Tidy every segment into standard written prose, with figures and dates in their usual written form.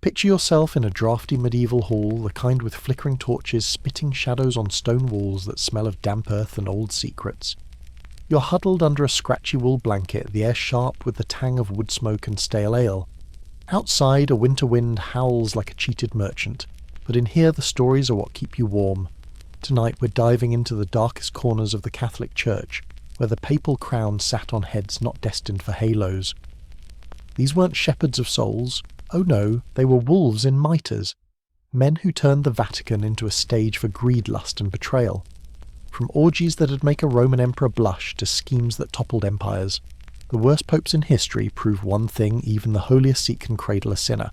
Picture yourself in a drafty medieval hall, the kind with flickering torches spitting shadows on stone walls that smell of damp earth and old secrets. You're huddled under a scratchy wool blanket, the air sharp with the tang of wood smoke and stale ale. Outside, a winter wind howls like a cheated merchant, but in here the stories are what keep you warm. Tonight we're diving into the darkest corners of the Catholic Church, where the papal crown sat on heads not destined for halos. These weren't shepherds of souls. Oh no, they were wolves in mitres. Men who turned the Vatican into a stage for greed, lust and betrayal. From orgies that'd make a Roman emperor blush to schemes that toppled empires, the worst popes in history prove one thing even the holiest seat can cradle a sinner.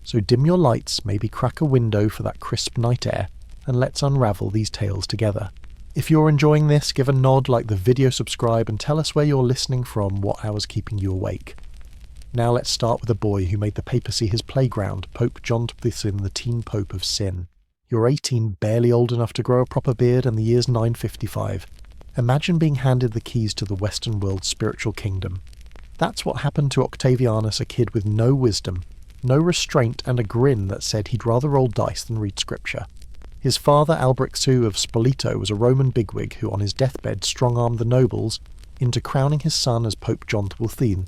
So dim your lights, maybe crack a window for that crisp night air, and let's unravel these tales together. If you're enjoying this, give a nod, like the video, subscribe, and tell us where you're listening from, what hour's keeping you awake. Now let's start with a boy who made the papacy his playground, Pope John XXIII, the teen pope of sin. You're 18, barely old enough to grow a proper beard, and the year's 955. Imagine being handed the keys to the Western world's spiritual kingdom. That's what happened to Octavianus, a kid with no wisdom, no restraint, and a grin that said he'd rather roll dice than read scripture. His father, Albrecht II of Spoleto, was a Roman bigwig who on his deathbed strong-armed the nobles into crowning his son as Pope John XIII.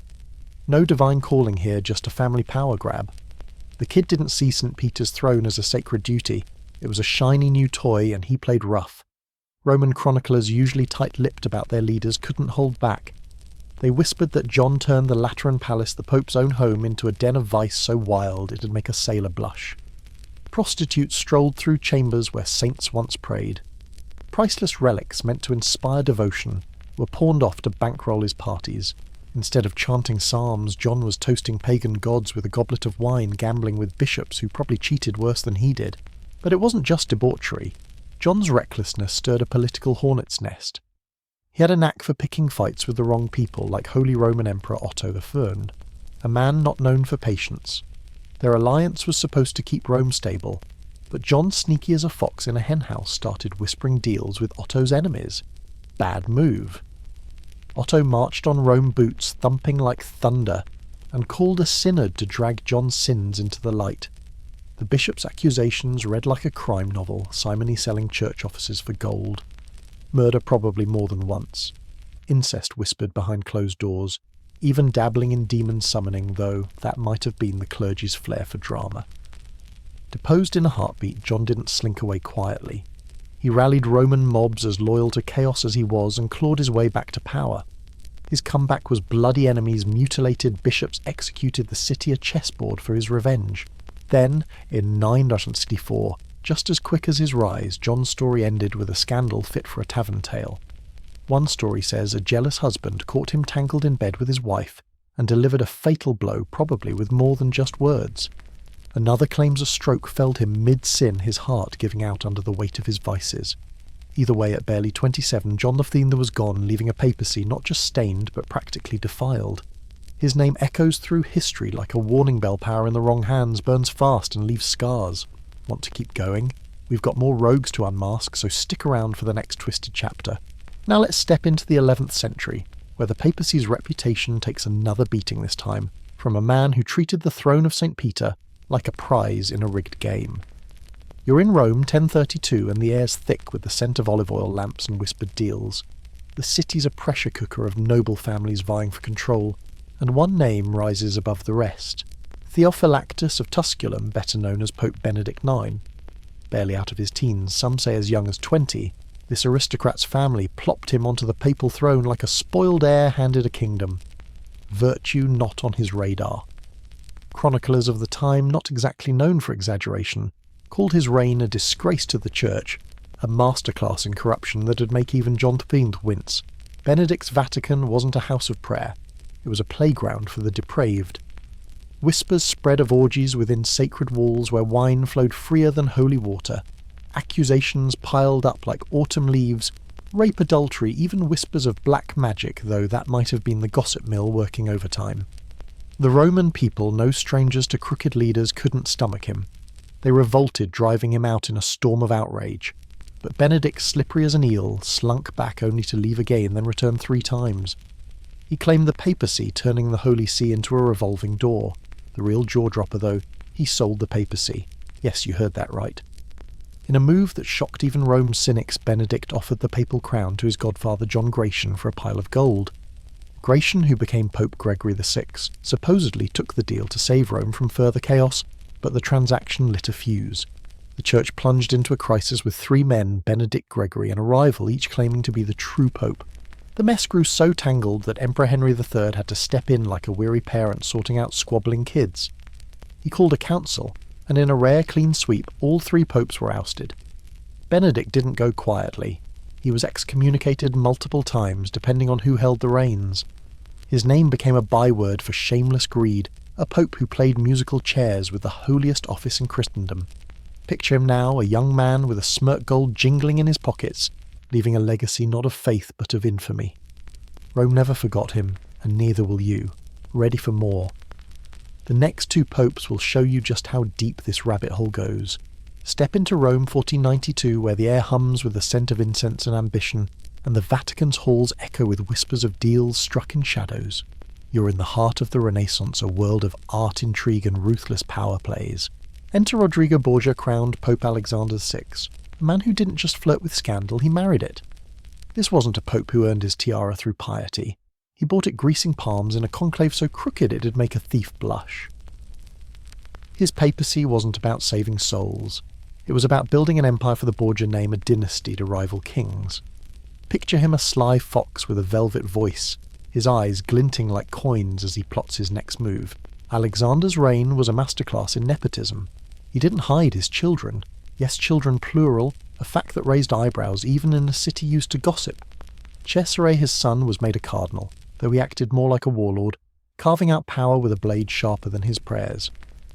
No divine calling here, just a family power grab. The kid didn't see St. Peter's throne as a sacred duty. It was a shiny new toy, and he played rough. Roman chroniclers, usually tight-lipped about their leaders, couldn't hold back. They whispered that John turned the Lateran Palace, the Pope's own home, into a den of vice so wild it'd make a sailor blush. Prostitutes strolled through chambers where saints once prayed. Priceless relics meant to inspire devotion were pawned off to bankroll his parties. Instead of chanting psalms, John was toasting pagan gods with a goblet of wine, gambling with bishops who probably cheated worse than he did. But it wasn't just debauchery. John's recklessness stirred a political hornet's nest. He had a knack for picking fights with the wrong people, like Holy Roman Emperor Otto I, a man not known for patience. Their alliance was supposed to keep Rome stable, but John, sneaky as a fox in a henhouse, started whispering deals with Otto's enemies. Bad move. Otto marched on Rome boots, thumping like thunder, and called a synod to drag John's sins into the light. The bishop's accusations read like a crime novel, simony selling church offices for gold. Murder probably more than once. Incest whispered behind closed doors. Even dabbling in demon summoning, though that might have been the clergy's flair for drama. Deposed in a heartbeat, John didn't slink away quietly. He rallied Roman mobs as loyal to chaos as he was and clawed his way back to power. His comeback was bloody enemies, mutilated bishops executed the city a chessboard for his revenge. Then, in 964, just as quick as his rise, John's story ended with a scandal fit for a tavern tale. One story says a jealous husband caught him tangled in bed with his wife and delivered a fatal blow, probably with more than just words. Another claims a stroke felled him mid-sin, his heart giving out under the weight of his vices. Either way, at barely 27, John XIII was gone, leaving a papacy not just stained but practically defiled. His name echoes through history like a warning bell. Power in the wrong hands burns fast and leaves scars. Want to keep going? We've got more rogues to unmask, so stick around for the next twisted chapter. Now let's step into the 11th century, where the papacy's reputation takes another beating this time, from a man who treated the throne of St. Peter like a prize in a rigged game. You're in Rome, 1032, and the air's thick with the scent of olive oil lamps and whispered deals. The city's a pressure cooker of noble families vying for control, and one name rises above the rest. Theophylactus of Tusculum, better known as Pope Benedict IX. Barely out of his teens, some say as young as 20, this aristocrat's family plopped him onto the papal throne like a spoiled heir handed a kingdom. Virtue not on his radar. Chroniclers of the time, not exactly known for exaggeration, called his reign a disgrace to the church, a masterclass in corruption that'd make even John XIII wince. Benedict's Vatican wasn't a house of prayer. It was a playground for the depraved. Whispers spread of orgies within sacred walls where wine flowed freer than holy water. Accusations piled up like autumn leaves. Rape, adultery, even whispers of black magic, though that might have been the gossip mill working overtime. The Roman people, no strangers to crooked leaders, couldn't stomach him. They revolted, driving him out in a storm of outrage. But Benedict, slippery as an eel, slunk back only to leave again, then return 3 times. He claimed the papacy, turning the Holy See into a revolving door. The real jaw-dropper, though, He sold the papacy. Yes, you heard that right. In a move that shocked even Rome's cynics, Benedict offered the papal crown to his godfather John Gratian for a pile of gold. Gratian, who became Pope Gregory VI, supposedly took the deal to save Rome from further chaos, but the transaction lit a fuse. The church plunged into a crisis with three men, Benedict, Gregory, and a rival, each claiming to be the true pope. The mess grew so tangled that Emperor Henry III had to step in like a weary parent sorting out squabbling kids. He called a council, and in a rare clean sweep, all three popes were ousted. Benedict didn't go quietly. He was excommunicated multiple times, depending on who held the reins. His name became a byword for shameless greed, a pope who played musical chairs with the holiest office in Christendom. Picture him now, a young man with a smirk gold jingling in his pockets, leaving a legacy not of faith but of infamy. Rome never forgot him, and neither will you. Ready for more. The next two popes will show you just how deep this rabbit hole goes. Step into Rome 1492, where the air hums with the scent of incense and ambition, and the Vatican's halls echo with whispers of deals struck in shadows. You're in the heart of the Renaissance, a world of art, intrigue, and ruthless power plays. Enter Rodrigo Borgia, crowned Pope Alexander VI, a man who didn't just flirt with scandal, he married it. This wasn't a pope who earned his tiara through piety. He bought it greasing palms in a conclave so crooked it'd make a thief blush. His papacy wasn't about saving souls. It was about building an empire for the Borgia name, a dynasty to rival kings. Picture him a sly fox with a velvet voice, his eyes glinting like coins as he plots his next move. Alexander's reign was a masterclass in nepotism. He didn't hide his children. Yes, children plural, a fact that raised eyebrows even in a city used to gossip. Cesare, his son, was made a cardinal, though he acted more like a warlord, carving out power with a blade sharper than his prayers.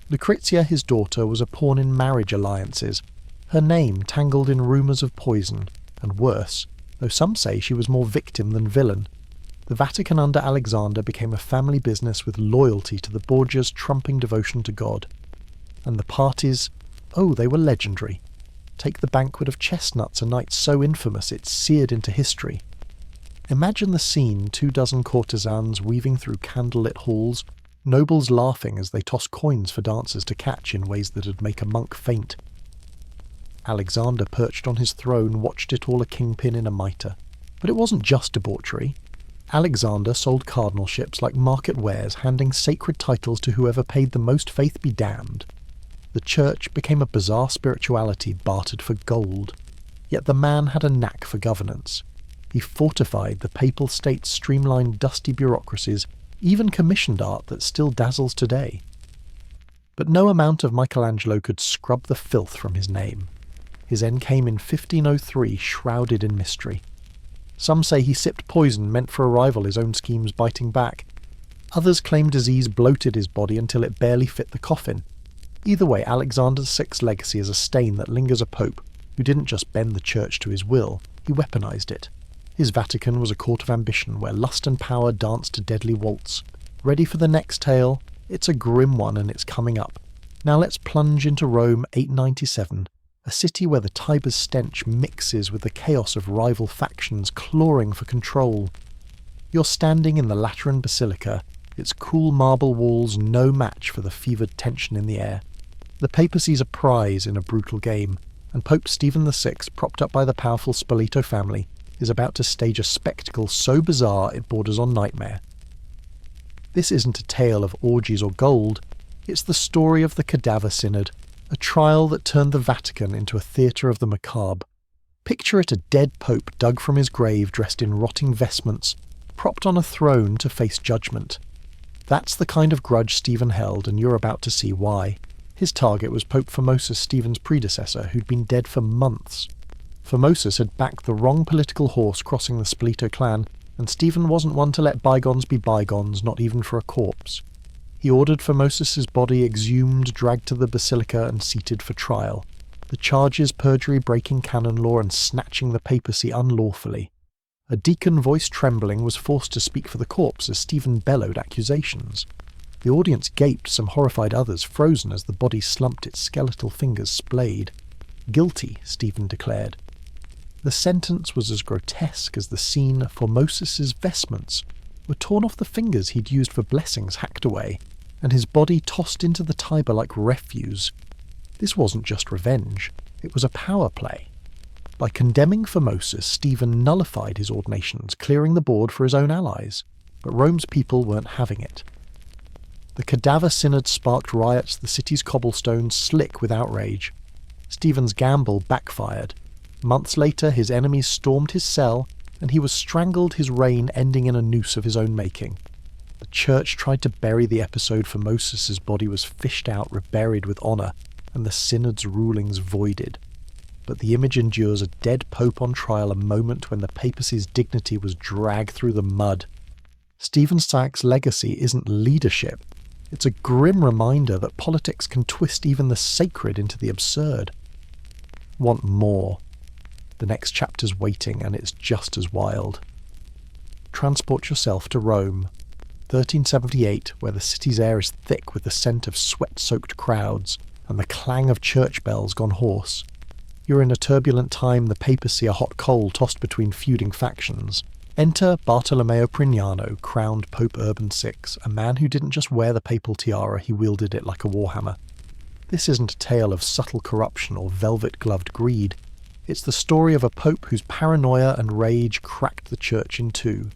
Lucrezia, his daughter, was a pawn in marriage alliances, her name tangled in rumours of poison, and worse, though some say she was more victim than villain. The Vatican under Alexander became a family business with loyalty to the Borgias' trumping devotion to God. And the parties, oh, they were legendary. Take the banquet of chestnuts, a night so infamous it's seared into history. Imagine the scene, 24 courtesans weaving through candlelit halls, nobles laughing as they tossed coins for dancers to catch in ways that'd make a monk faint. Alexander, perched on his throne, watched it all, a kingpin in a mitre. But it wasn't just debauchery. Alexander sold cardinalships like market wares, handing sacred titles to whoever paid the most, faith be damned. The church became a bizarre spirituality bartered for gold. Yet the man had a knack for governance. He fortified the papal state's streamlined, dusty bureaucracies, even commissioned art that still dazzles today. But no amount of Michelangelo could scrub the filth from his name. His end came in 1503, shrouded in mystery. Some say he sipped poison meant for a rival, his own schemes biting back. Others claim disease bloated his body until it barely fit the coffin. Either way, Alexander VI's legacy is a stain that lingers, a pope who didn't just bend the church to his will, he weaponized it. His Vatican was a court of ambition where lust and power danced to deadly waltz. Ready for the next tale? It's a grim one and it's coming up. Now let's plunge into Rome 897, a city where the Tiber's stench mixes with the chaos of rival factions clawing for control. You're standing in the Lateran Basilica, its cool marble walls no match for the fevered tension in the air. The papacy's a prize in a brutal game, and Pope Stephen VI, propped up by the powerful Spoleto family, is about to stage a spectacle so bizarre it borders on nightmare. This isn't a tale of orgies or gold, it's the story of the Cadaver Synod, a trial that turned the Vatican into a theatre of the macabre. Picture it, a dead pope dug from his grave dressed in rotting vestments, propped on a throne to face judgment. That's the kind of grudge Stephen held, and you're about to see why. His target was Pope Formosus, Stephen's predecessor, who'd been dead for months. Formosus had backed the wrong political horse crossing the Spoleto clan, and Stephen wasn't one to let bygones be bygones, not even for a corpse. He ordered Formosus's body exhumed, dragged to the basilica, and seated for trial. The charges: perjury, breaking canon law, and snatching the papacy unlawfully. A deacon, voice trembling, was forced to speak for the corpse as Stephen bellowed accusations. The audience gaped, some horrified, others frozen as the body slumped, its skeletal fingers splayed. Guilty, Stephen declared. The sentence was as grotesque as the scene. Formosus's vestments were torn off, the fingers he'd used for blessings hacked away. and his body tossed into the Tiber like refuse. This wasn't just revenge, it was a power play. By condemning Formosus, Stephen nullified his ordinations, clearing the board for his own allies, but Rome's people weren't having it. The cadaver synod sparked riots, the city's cobblestones slick with outrage. Stephen's gamble backfired. Months later, his enemies stormed his cell, and he was strangled, his reign ending in a noose of his own making. The church tried to bury the episode. Formosus's body was fished out, reburied with honour, and the synod's rulings voided. But the image endures, a dead pope on trial, a moment when the papacy's dignity was dragged through the mud. Stephen Sykes' legacy isn't leadership. It's a grim reminder that politics can twist even the sacred into the absurd. Want more? The next chapter's waiting, and it's just as wild. Transport yourself to Rome, 1378, where the city's air is thick with the scent of sweat-soaked crowds and the clang of church bells gone hoarse. You're in a turbulent time, the papacy a hot coal tossed between feuding factions. Enter Bartolomeo Prignano, crowned Pope Urban VI, a man who didn't just wear the papal tiara, he wielded it like a warhammer. This isn't a tale of subtle corruption or velvet-gloved greed. It's the story of a pope whose paranoia and rage cracked the church in two.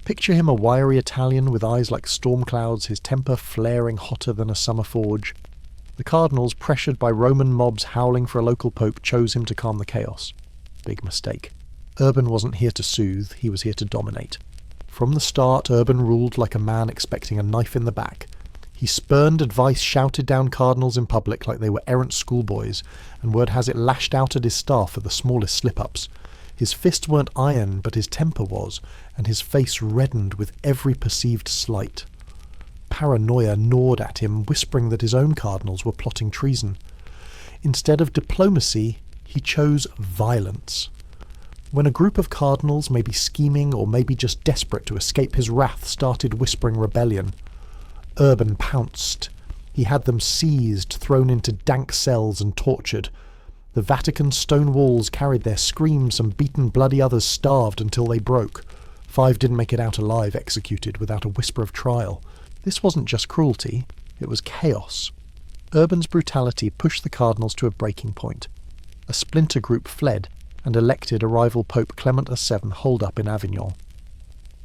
Picture him a wiry Italian with eyes like storm clouds, his temper flaring hotter than a summer forge. The cardinals, pressured by Roman mobs howling for a local pope, chose him to calm the chaos. Big mistake. Urban wasn't here to soothe, he was here to dominate. From the start, Urban ruled like a man expecting a knife in the back. He spurned advice, shouted down cardinals in public like they were errant schoolboys, and word has it lashed out at his staff for the smallest slip-ups. His fists weren't iron, but his temper was, and his face reddened with every perceived slight. Paranoia gnawed at him, whispering that his own cardinals were plotting treason. Instead of diplomacy, he chose violence. When a group of cardinals, maybe scheming or maybe just desperate to escape his wrath, started whispering rebellion, Urban pounced. He had them seized, thrown into dank cells and tortured. The Vatican's stone walls carried their screams, some beaten bloody others starved until they broke. 5 didn't make it out alive, executed without a whisper of trial. This wasn't just cruelty, it was chaos. Urban's brutality pushed the cardinals to a breaking point. A splinter group fled, and elected a rival Pope Clement VII holed up in Avignon.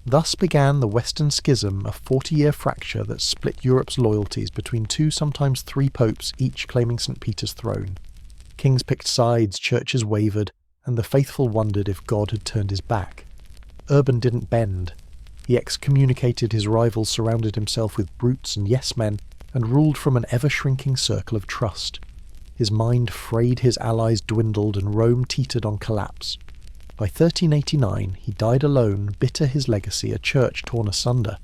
Thus began the Western Schism, a 40-year fracture that split Europe's loyalties between 2, sometimes 3 popes, each claiming St. Peter's throne. Kings picked sides, churches wavered, and the faithful wondered if God had turned his back. Urban didn't bend. He excommunicated his rivals, surrounded himself with brutes and yes-men, and ruled from an ever-shrinking circle of trust. His mind frayed, his allies dwindled, and Rome teetered on collapse. By 1389, he died alone, bitter his legacy, a church torn asunder.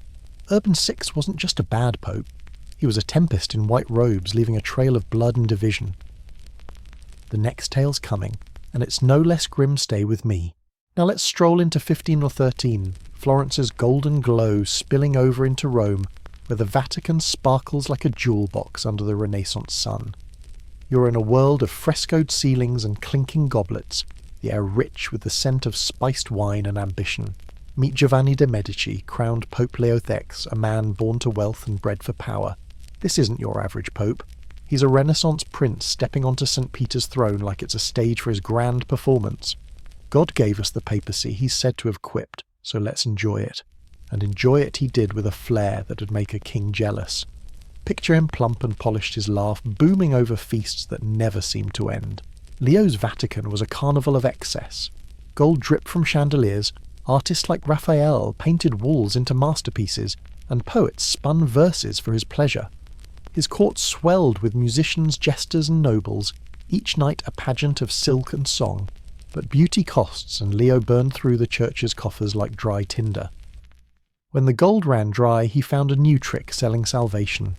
Urban VI wasn't just a bad pope. He was a tempest in white robes, leaving a trail of blood and division. The next tale's coming, and it's no less grim. Stay with me. Now let's stroll into 1513, Florence's golden glow spilling over into Rome, where the Vatican sparkles like a jewel box under the Renaissance sun. You're in a world of frescoed ceilings and clinking goblets, the air rich with the scent of spiced wine and ambition. Meet Giovanni de' Medici, crowned Pope Leo X, a man born to wealth and bred for power. This isn't your average pope. He's a Renaissance prince stepping onto St. Peter's throne like it's a stage for his grand performance. God gave us the papacy he's said to have quipped, so let's enjoy it. And enjoy it he did with a flair that'd make a king jealous. Picture him plump and polished, his laugh booming over feasts that never seemed to end. Leo's Vatican was a carnival of excess. Gold dripped from chandeliers, artists like Raphael painted walls into masterpieces, and poets spun verses for his pleasure. His court swelled with musicians, jesters and nobles, each night a pageant of silk and song. But beauty costs, and Leo burned through the church's coffers like dry tinder. When the gold ran dry, he found a new trick selling salvation.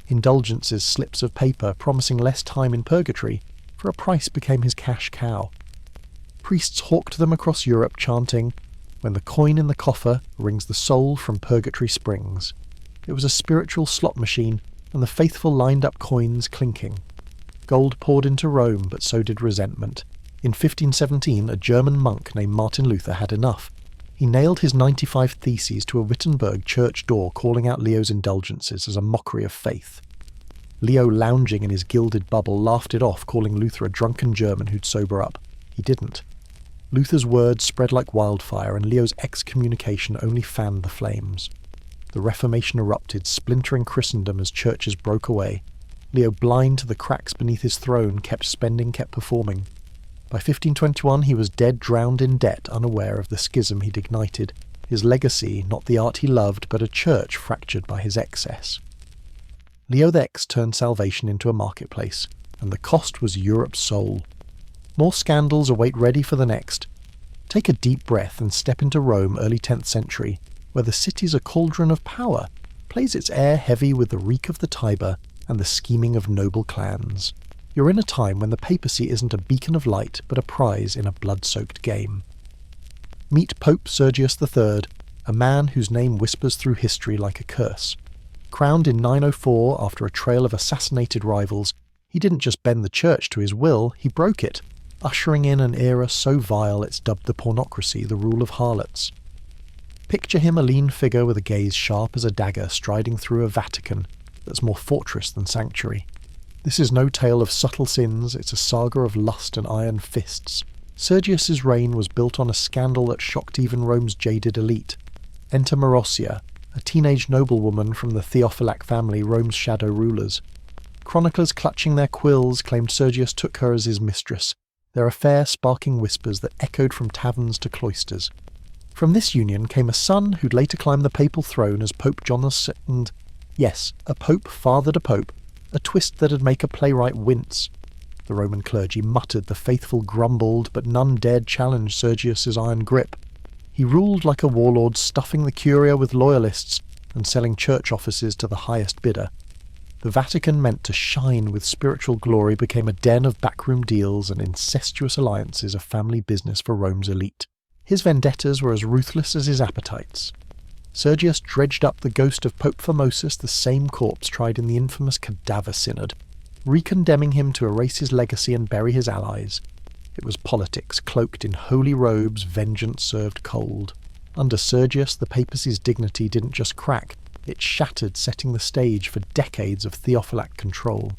Indulgences, slips of paper promising less time in purgatory, for a price became his cash cow. Priests hawked them across Europe, chanting, "When the coin in the coffer rings the soul from purgatory springs." It was a spiritual slot machine, and the faithful lined up coins clinking. Gold poured into Rome, but so did resentment. In 1517, a German monk named Martin Luther had enough. He nailed his 95 Theses to a Wittenberg church door, calling out Leo's indulgences as a mockery of faith. Leo, lounging in his gilded bubble, laughed it off, calling Luther a drunken German who'd sober up. He didn't. Luther's words spread like wildfire, and Leo's excommunication only fanned the flames. The Reformation erupted, splintering Christendom as churches broke away. Leo, blind to the cracks beneath his throne, kept spending, kept performing. By 1521 he was dead, drowned in debt, unaware of the schism he'd ignited. His legacy, not the art he loved, but a church fractured by his excess. Leo X turned salvation into a marketplace, and the cost was Europe's soul. More scandals await ready for the next. Take a deep breath and step into Rome, early 10th century, where the city's a cauldron of power, plays its air heavy with the reek of the Tiber and the scheming of noble clans. You're in a time when the papacy isn't a beacon of light, but a prize in a blood-soaked game. Meet Pope Sergius III, a man whose name whispers through history like a curse. Crowned in 904 after a trail of assassinated rivals, he didn't just bend the church to his will, he broke it, ushering in an era so vile it's dubbed the pornocracy, the rule of harlots. Picture him a lean figure with a gaze sharp as a dagger striding through a Vatican that's more fortress than sanctuary. This is no tale of subtle sins, it's a saga of lust and iron fists. Sergius's reign was built on a scandal that shocked even Rome's jaded elite. Enter Marossia, a teenage noblewoman from the Theophylact family, Rome's shadow rulers. Chroniclers clutching their quills claimed Sergius took her as his mistress, their affair sparking whispers that echoed from taverns to cloisters. From this union came a son who'd later climb the papal throne as Pope John II. Yes, a pope fathered a pope, a twist that'd make a playwright wince. The Roman clergy muttered, the faithful grumbled, but none dared challenge Sergius's iron grip. He ruled like a warlord, stuffing the curia with loyalists and selling church offices to the highest bidder. The Vatican, meant to shine with spiritual glory, became a den of backroom deals and incestuous alliances, a family business for Rome's elite. His vendettas were as ruthless as his appetites. Sergius dredged up the ghost of Pope Formosus, the same corpse tried in the infamous Cadaver Synod, recondemning him to erase his legacy and bury his allies. It was politics, cloaked in holy robes, vengeance served cold. Under Sergius, the papacy's dignity didn't just crack, it shattered, setting the stage for decades of Theophylact control.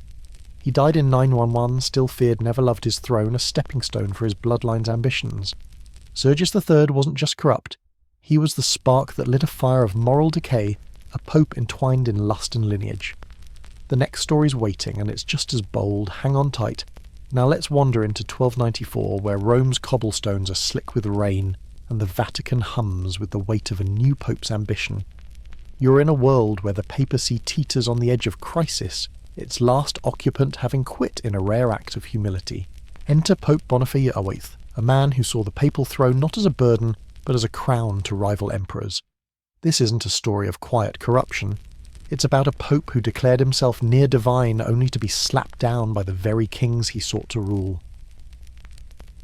He died in 911, still feared, never loved his throne, a stepping stone for his bloodline's ambitions. Sergius III wasn't just corrupt, he was the spark that lit a fire of moral decay, a pope entwined in lust and lineage. The next story's waiting, and it's just as bold. Hang on tight. Now let's wander into 1294, where Rome's cobblestones are slick with rain, and the Vatican hums with the weight of a new pope's ambition. You're in a world where the papacy teeters on the edge of crisis, its last occupant having quit in a rare act of humility. Enter Pope Boniface VIII, a man who saw the papal throne not as a burden, but as a crown to rival emperors. This isn't a story of quiet corruption. It's about a pope who declared himself near divine only to be slapped down by the very kings he sought to rule.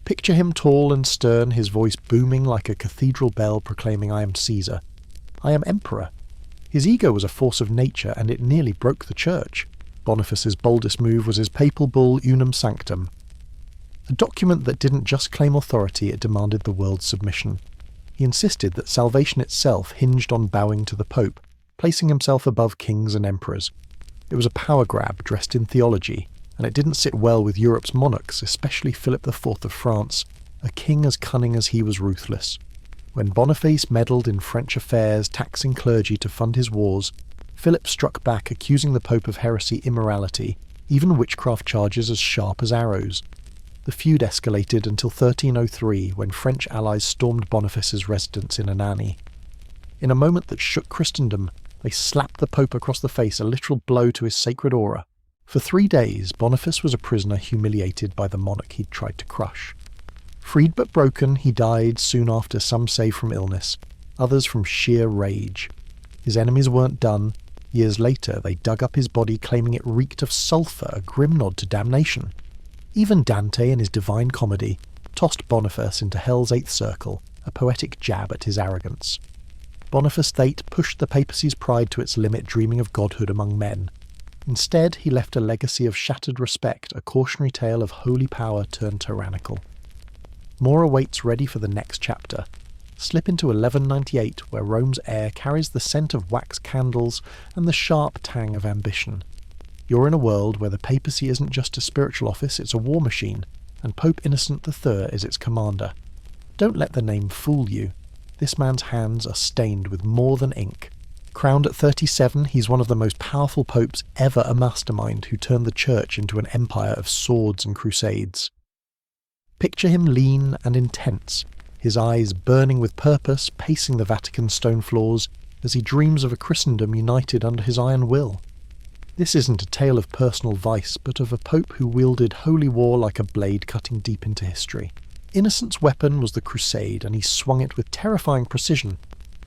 Picture him tall and stern, his voice booming like a cathedral bell proclaiming, "I am Caesar. I am emperor." His ego was a force of nature, and it nearly broke the church. Boniface's boldest move was his papal bull Unum Sanctum. A document that didn't just claim authority, it demanded the world's submission. He insisted that salvation itself hinged on bowing to the Pope, placing himself above kings and emperors. It was a power grab dressed in theology, and it didn't sit well with Europe's monarchs, especially Philip IV of France, a king as cunning as he was ruthless. When Boniface meddled in French affairs, taxing clergy to fund his wars, Philip struck back, accusing the Pope of heresy, immorality, even witchcraft charges as sharp as arrows. The feud escalated until 1303, when French allies stormed Boniface's residence in Anagni. In a moment that shook Christendom, they slapped the Pope across the face, a literal blow to his sacred aura. For 3 days, Boniface was a prisoner, humiliated by the monarch he'd tried to crush. Freed but broken, he died soon after, some say from illness, others from sheer rage. His enemies weren't done. Years later, they dug up his body, claiming it reeked of sulphur, a grim nod to damnation. Even Dante, in his Divine Comedy, tossed Boniface into Hell's Eighth Circle, a poetic jab at his arrogance. Boniface VIII pushed the papacy's pride to its limit, dreaming of godhood among men. Instead, he left a legacy of shattered respect, a cautionary tale of holy power turned tyrannical. More awaits ready for the next chapter. Slip into 1198, where Rome's air carries the scent of wax candles and the sharp tang of ambition. You're in a world where the papacy isn't just a spiritual office, it's a war machine, and Pope Innocent III is its commander. Don't let the name fool you. This man's hands are stained with more than ink. Crowned at 37, he's one of the most powerful popes ever, a mastermind who turned the church into an empire of swords and crusades. Picture him lean and intense, his eyes burning with purpose, pacing the Vatican stone floors as he dreams of a Christendom united under his iron will. This isn't a tale of personal vice, but of a pope who wielded holy war like a blade cutting deep into history. Innocent's weapon was the crusade, and he swung it with terrifying precision.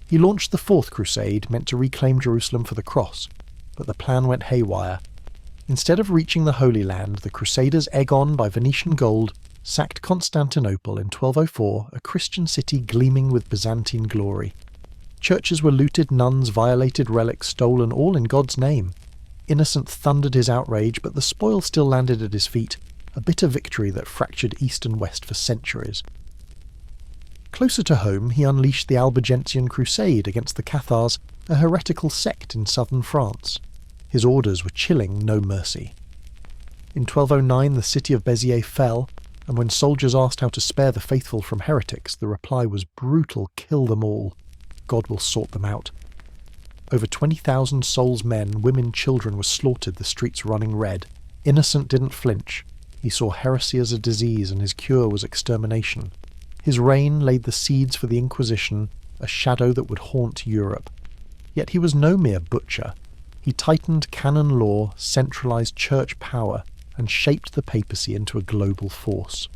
He launched the Fourth Crusade, meant to reclaim Jerusalem for the cross, but the plan went haywire. Instead of reaching the Holy Land, the Crusaders, egged on by Venetian gold, sacked Constantinople in 1204, a Christian city gleaming with Byzantine glory. Churches were looted, nuns violated, relics stolen, all in God's name. Innocent thundered his outrage, but the spoil still landed at his feet, a bitter victory that fractured East and West for centuries. Closer to home, he unleashed the Albigensian Crusade against the Cathars, a heretical sect in southern France. His orders were chilling no mercy. In 1209, the city of Béziers fell, and when soldiers asked how to spare the faithful from heretics, the reply was brutal: kill them all. God will sort them out. Over 20,000 souls, men, women, children were slaughtered, the streets running red. Innocent didn't flinch. He saw heresy as a disease, and his cure was extermination. His reign laid the seeds for the Inquisition, a shadow that would haunt Europe. Yet he was no mere butcher. He tightened canon law, centralized church power, and shaped the papacy into a global force.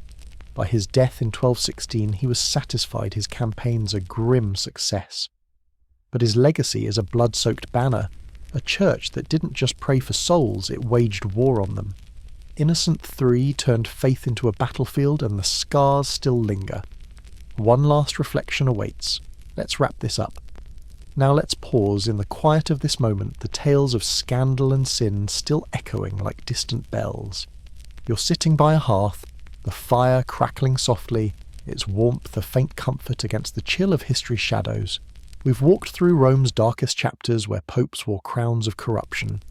By his death in 1216, he was satisfied his campaigns a grim success. But his legacy is a blood-soaked banner, a church that didn't just pray for souls, it waged war on them. Innocent III turned faith into a battlefield, and the scars still linger. One last reflection awaits. Let's wrap this up. Now let's pause in the quiet of this moment, the tales of scandal and sin still echoing like distant bells. You're sitting by a hearth, the fire crackling softly, its warmth a faint comfort against the chill of history's shadows. We've walked through Rome's darkest chapters where popes wore crowns of corruption.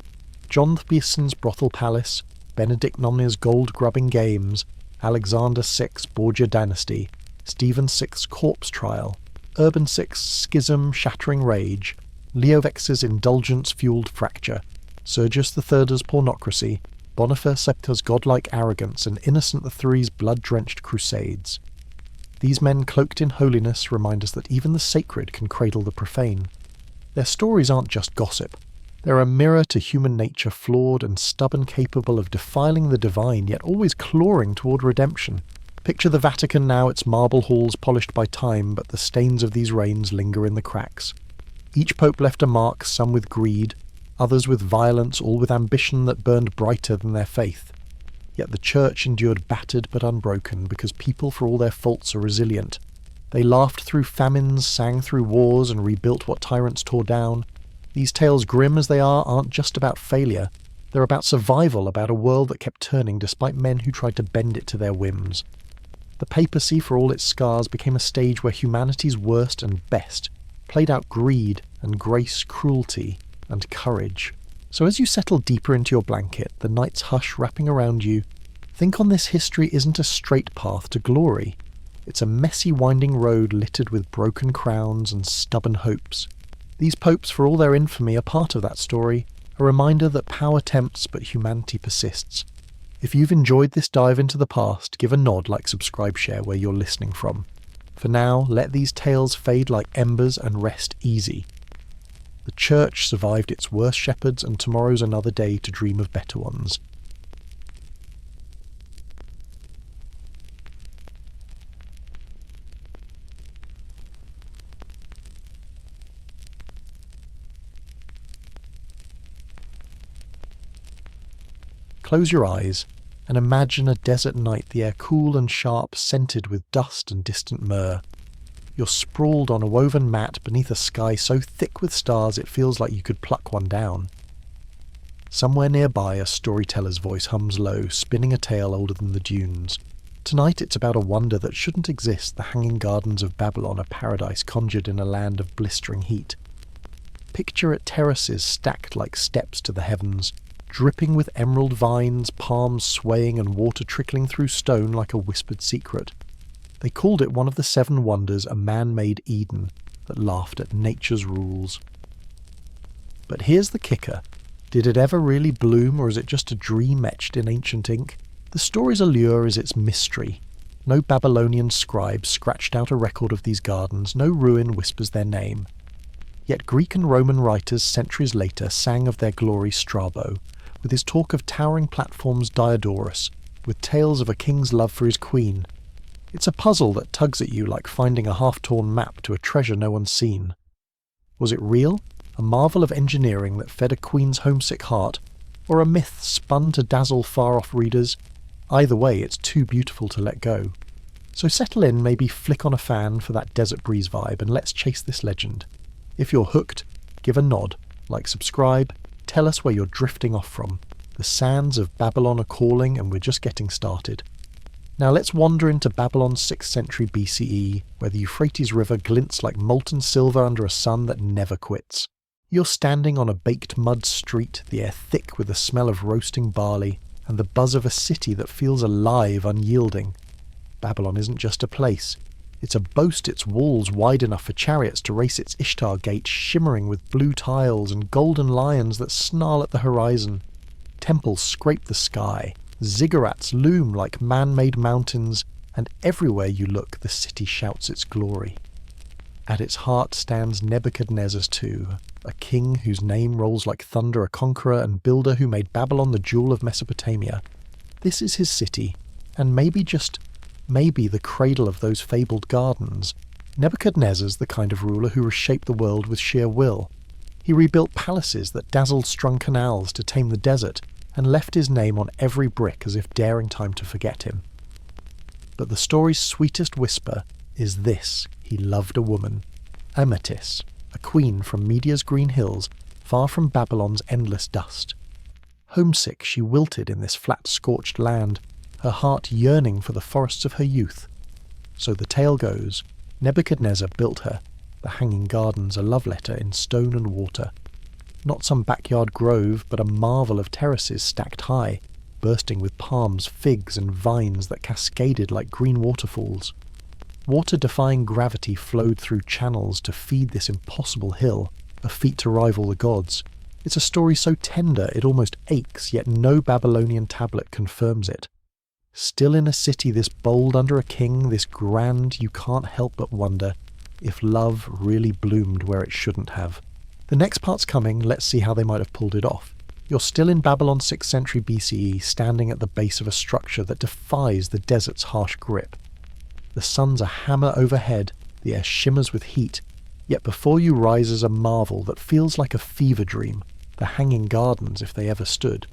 John Thiesen's brothel palace, Benedict Nomi's gold-grubbing games, Alexander VI's Borgia dynasty, Stephen VI's corpse trial, Urban VI's schism-shattering rage, Leo X's indulgence-fueled fracture, Sergius III's pornocracy, Boniface VII's godlike arrogance, and Innocent III's blood-drenched crusades. These men cloaked in holiness remind us that even the sacred can cradle the profane. Their stories aren't just gossip. They're a mirror to human nature, flawed and stubborn, capable of defiling the divine, yet always clawing toward redemption. Picture the Vatican now, its marble halls polished by time, but the stains of these reigns linger in the cracks. Each pope left a mark, some with greed, others with violence, all with ambition that burned brighter than their faith. Yet the church endured battered but unbroken, because people, for all their faults, are resilient. They laughed through famines, sang through wars, and rebuilt what tyrants tore down. These tales, grim as they are, aren't just about failure. They're about survival, about a world that kept turning despite men who tried to bend it to their whims. The papacy, for all its scars, became a stage where humanity's worst and best played out greed and grace, cruelty and courage. So as you settle deeper into your blanket, the night's hush wrapping around you, think on this: history isn't a straight path to glory. It's a messy, winding road littered with broken crowns and stubborn hopes. These popes, for all their infamy, are part of that story, a reminder that power tempts but humanity persists. If you've enjoyed this dive into the past, give a nod, like, subscribe, share where you're listening from. For now, let these tales fade like embers and rest easy. The church survived its worst shepherds, and tomorrow's another day to dream of better ones. Close your eyes and imagine a desert night, the air cool and sharp, scented with dust and distant myrrh. You're sprawled on a woven mat beneath a sky so thick with stars it feels like you could pluck one down. Somewhere nearby, a storyteller's voice hums low, spinning a tale older than the dunes. Tonight it's about a wonder that shouldn't exist. The hanging gardens of Babylon, a paradise conjured in a land of blistering heat. Picture it terraces stacked like steps to the heavens, dripping with emerald vines, palms swaying and water trickling through stone like a whispered secret. They called it one of the 7 wonders, a man-made Eden that laughed at nature's rules. But here's the kicker. Did it ever really bloom, or is it just a dream etched in ancient ink? The story's allure is its mystery. No Babylonian scribe scratched out a record of these gardens, no ruin whispers their name. Yet Greek and Roman writers centuries later sang of their glory Strabo, with his talk of towering platforms Diodorus, with tales of a king's love for his queen. It's a puzzle that tugs at you like finding a half-torn map to a treasure no one's seen. Was it real? A marvel of engineering that fed a queen's homesick heart, or a myth spun to dazzle far-off readers? Either way, it's too beautiful to let go. So settle in, maybe flick on a fan for that desert breeze vibe, and let's chase this legend. If you're hooked, give a nod, like, subscribe, tell us where you're drifting off from. The sands of Babylon are calling, and we're just getting started. Now let's wander into Babylon's 6th century BCE, where the Euphrates River glints like molten silver under a sun that never quits. You're standing on a baked mud street, the air thick with the smell of roasting barley, and the buzz of a city that feels alive, unyielding. Babylon isn't just a place. It's a boast, its walls wide enough for chariots to race its Ishtar gate, shimmering with blue tiles and golden lions that snarl at the horizon. Temples scrape the sky. Ziggurats loom like man-made mountains, and everywhere you look the city shouts its glory. At its heart stands Nebuchadnezzar's II, a king whose name rolls like thunder, a conqueror and builder who made Babylon the jewel of Mesopotamia. This is his city, and maybe, just maybe, the cradle of those fabled gardens. Nebuchadnezzar's the kind of ruler who reshaped the world with sheer will. He rebuilt palaces that dazzled strung canals to tame the desert, and left his name on every brick as if daring time to forget him. But the story's sweetest whisper is this: he loved a woman, Ametis, a queen from Media's green hills, far from Babylon's endless dust. Homesick, she wilted in this flat, scorched land, her heart yearning for the forests of her youth. So the tale goes, Nebuchadnezzar built her, the hanging gardens a love letter in stone and water. Not some backyard grove, but a marvel of terraces stacked high, bursting with palms, figs and vines that cascaded like green waterfalls. Water defying gravity flowed through channels to feed this impossible hill, a feat to rival the gods. It's a story so tender it almost aches, yet no Babylonian tablet confirms it. Still in a city this bold under a king, this grand, you can't help but wonder if love really bloomed where it shouldn't have. The next part's coming, let's see how they might have pulled it off. You're still in Babylon's 6th century BCE, standing at the base of a structure that defies the desert's harsh grip. The sun's a hammer overhead, the air shimmers with heat, yet before you rises a marvel that feels like a fever dream, the hanging gardens if they ever stood.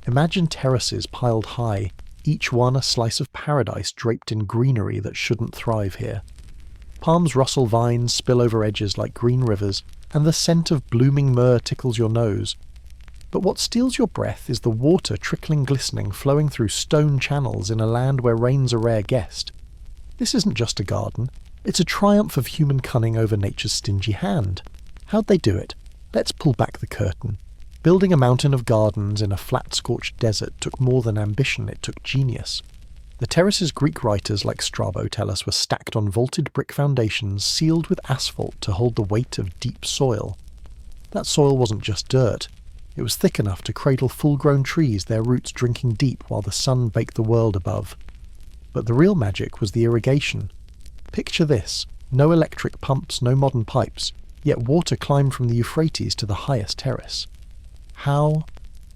Imagine terraces piled high, each one a slice of paradise draped in greenery that shouldn't thrive here. Palms rustle vines, spill over edges like green rivers, and the scent of blooming myrrh tickles your nose. But what steals your breath is the water trickling glistening, flowing through stone channels in a land where rain's a rare guest. This isn't just a garden, it's a triumph of human cunning over nature's stingy hand. How'd they do it? Let's pull back the curtain. Building a mountain of gardens in a flat, scorched desert took more than ambition, it took genius. The terraces Greek writers like Strabo tell us were stacked on vaulted brick foundations sealed with asphalt to hold the weight of deep soil. That soil wasn't just dirt. It was thick enough to cradle full-grown trees, their roots drinking deep while the sun baked the world above. But the real magic was the irrigation. Picture this: no electric pumps, no modern pipes, yet water climbed from the Euphrates to the highest terrace. How?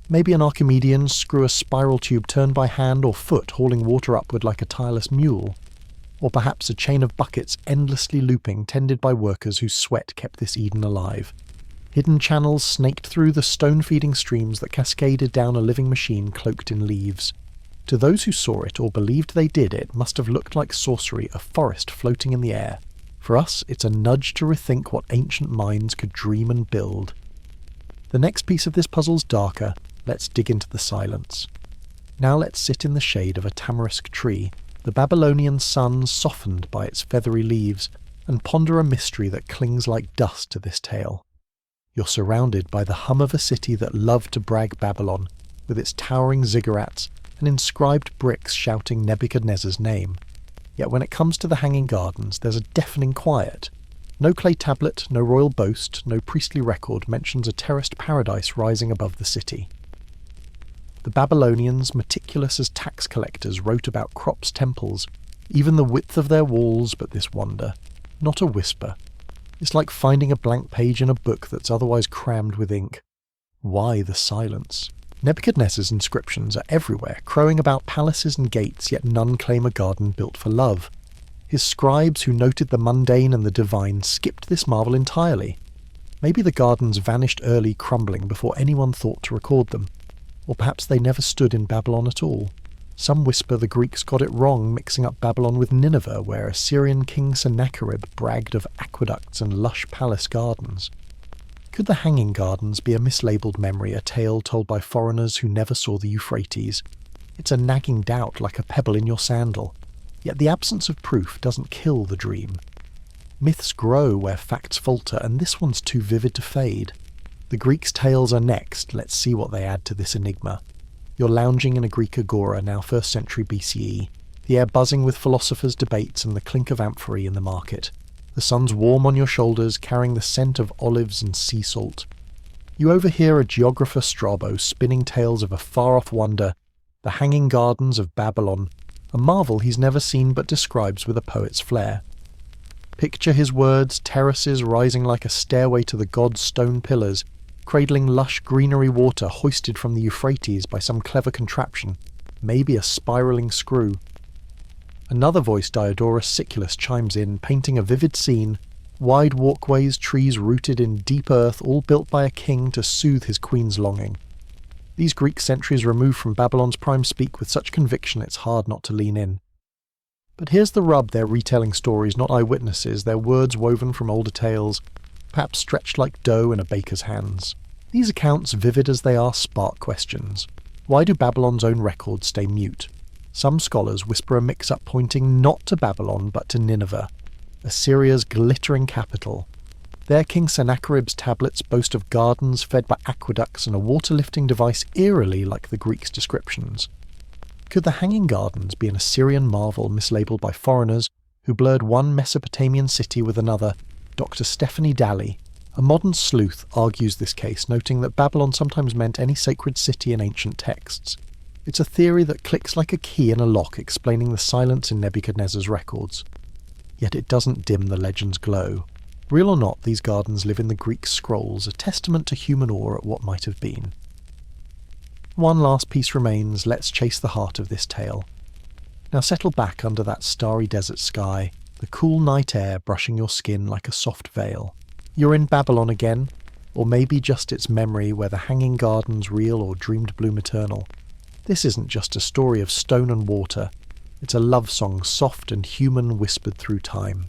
Maybe an Archimedean screw a spiral tube turned by hand or foot, hauling water upward like a tireless mule. Or perhaps a chain of buckets endlessly looping, tended by workers whose sweat kept this Eden alive. Hidden channels snaked through the stone-feeding streams that cascaded down a living machine cloaked in leaves. To those who saw it or believed they did, it must have looked like sorcery, a forest floating in the air. For us, it's a nudge to rethink what ancient minds could dream and build. The next piece of this puzzle's darker. Let's dig into the silence. Now let's sit in the shade of a tamarisk tree, The Babylonian sun softened by its feathery leaves, and ponder a mystery that clings like dust to this tale. You're surrounded by the hum of a city that loved to brag Babylon, with its towering ziggurats and inscribed bricks shouting Nebuchadnezzar's name. Yet when it comes to the Hanging Gardens, there's a deafening quiet. No clay tablet, no royal boast, no priestly record mentions a terraced paradise rising above the city. The Babylonians, meticulous as tax collectors, wrote about crops' temples, even the width of their walls, but this wonder, not a whisper. It's like finding a blank page in a book that's otherwise crammed with ink. Why the silence? Nebuchadnezzar's inscriptions are everywhere, crowing about palaces and gates, yet none claim a garden built for love. His scribes, who noted the mundane and the divine, skipped this marvel entirely. Maybe the gardens vanished early, crumbling before anyone thought to record them. Or perhaps they never stood in Babylon at all. Some whisper the Greeks got it wrong, mixing up Babylon with Nineveh, where Assyrian king Sennacherib bragged of aqueducts and lush palace gardens. Could the Hanging Gardens be a mislabeled memory, a tale told by foreigners who never saw the Euphrates? It's a nagging doubt like a pebble in your sandal. Yet the absence of proof doesn't kill the dream. Myths grow where facts falter, and this one's too vivid to fade. The Greeks' tales are next. Let's see what they add to this enigma. You're lounging in a Greek agora, now 1st century BCE, the air buzzing with philosophers' debates and the clink of amphorae in the market. The sun's warm on your shoulders, carrying the scent of olives and sea salt. You overhear a geographer Strabo spinning tales of a far-off wonder, the Hanging Gardens of Babylon, a marvel he's never seen but describes with a poet's flair. Picture his words, terraces rising like a stairway to the gods' stone pillars, cradling lush greenery water hoisted from the Euphrates by some clever contraption, maybe a spiralling screw. Another voice, Diodorus Siculus, chimes in, painting a vivid scene, wide walkways, trees rooted in deep earth, all built by a king to soothe his queen's longing. These Greek centuries removed from Babylon's prime speak with such conviction it's hard not to lean in. But here's the rub: they're retelling stories, not eyewitnesses, their words woven from older tales, perhaps stretched like dough in a baker's hands. These accounts, vivid as they are, spark questions. Why do Babylon's own records stay mute? Some scholars whisper a mix-up pointing not to Babylon but to Nineveh, Assyria's glittering capital. There King Sennacherib's tablets boast of gardens fed by aqueducts and a water-lifting device eerily like the Greeks' descriptions. Could the Hanging Gardens be an Assyrian marvel mislabeled by foreigners who blurred one Mesopotamian city with another? Dr. Stephanie Daly, a modern sleuth, argues this case, noting that Babylon sometimes meant any sacred city in ancient texts. It's a theory that clicks like a key in a lock, explaining the silence in Nebuchadnezzar's records. Yet it doesn't dim the legend's glow. Real or not, these gardens live in the Greek scrolls, a testament to human awe at what might have been. One last piece remains. Let's chase the heart of this tale. Now settle back under that starry desert sky, the cool night air brushing your skin like a soft veil. You're in Babylon again, or maybe just its memory, where the Hanging Gardens real or dreamed bloom eternal. This isn't just a story of stone and water. It's a love song, soft and human, whispered through time.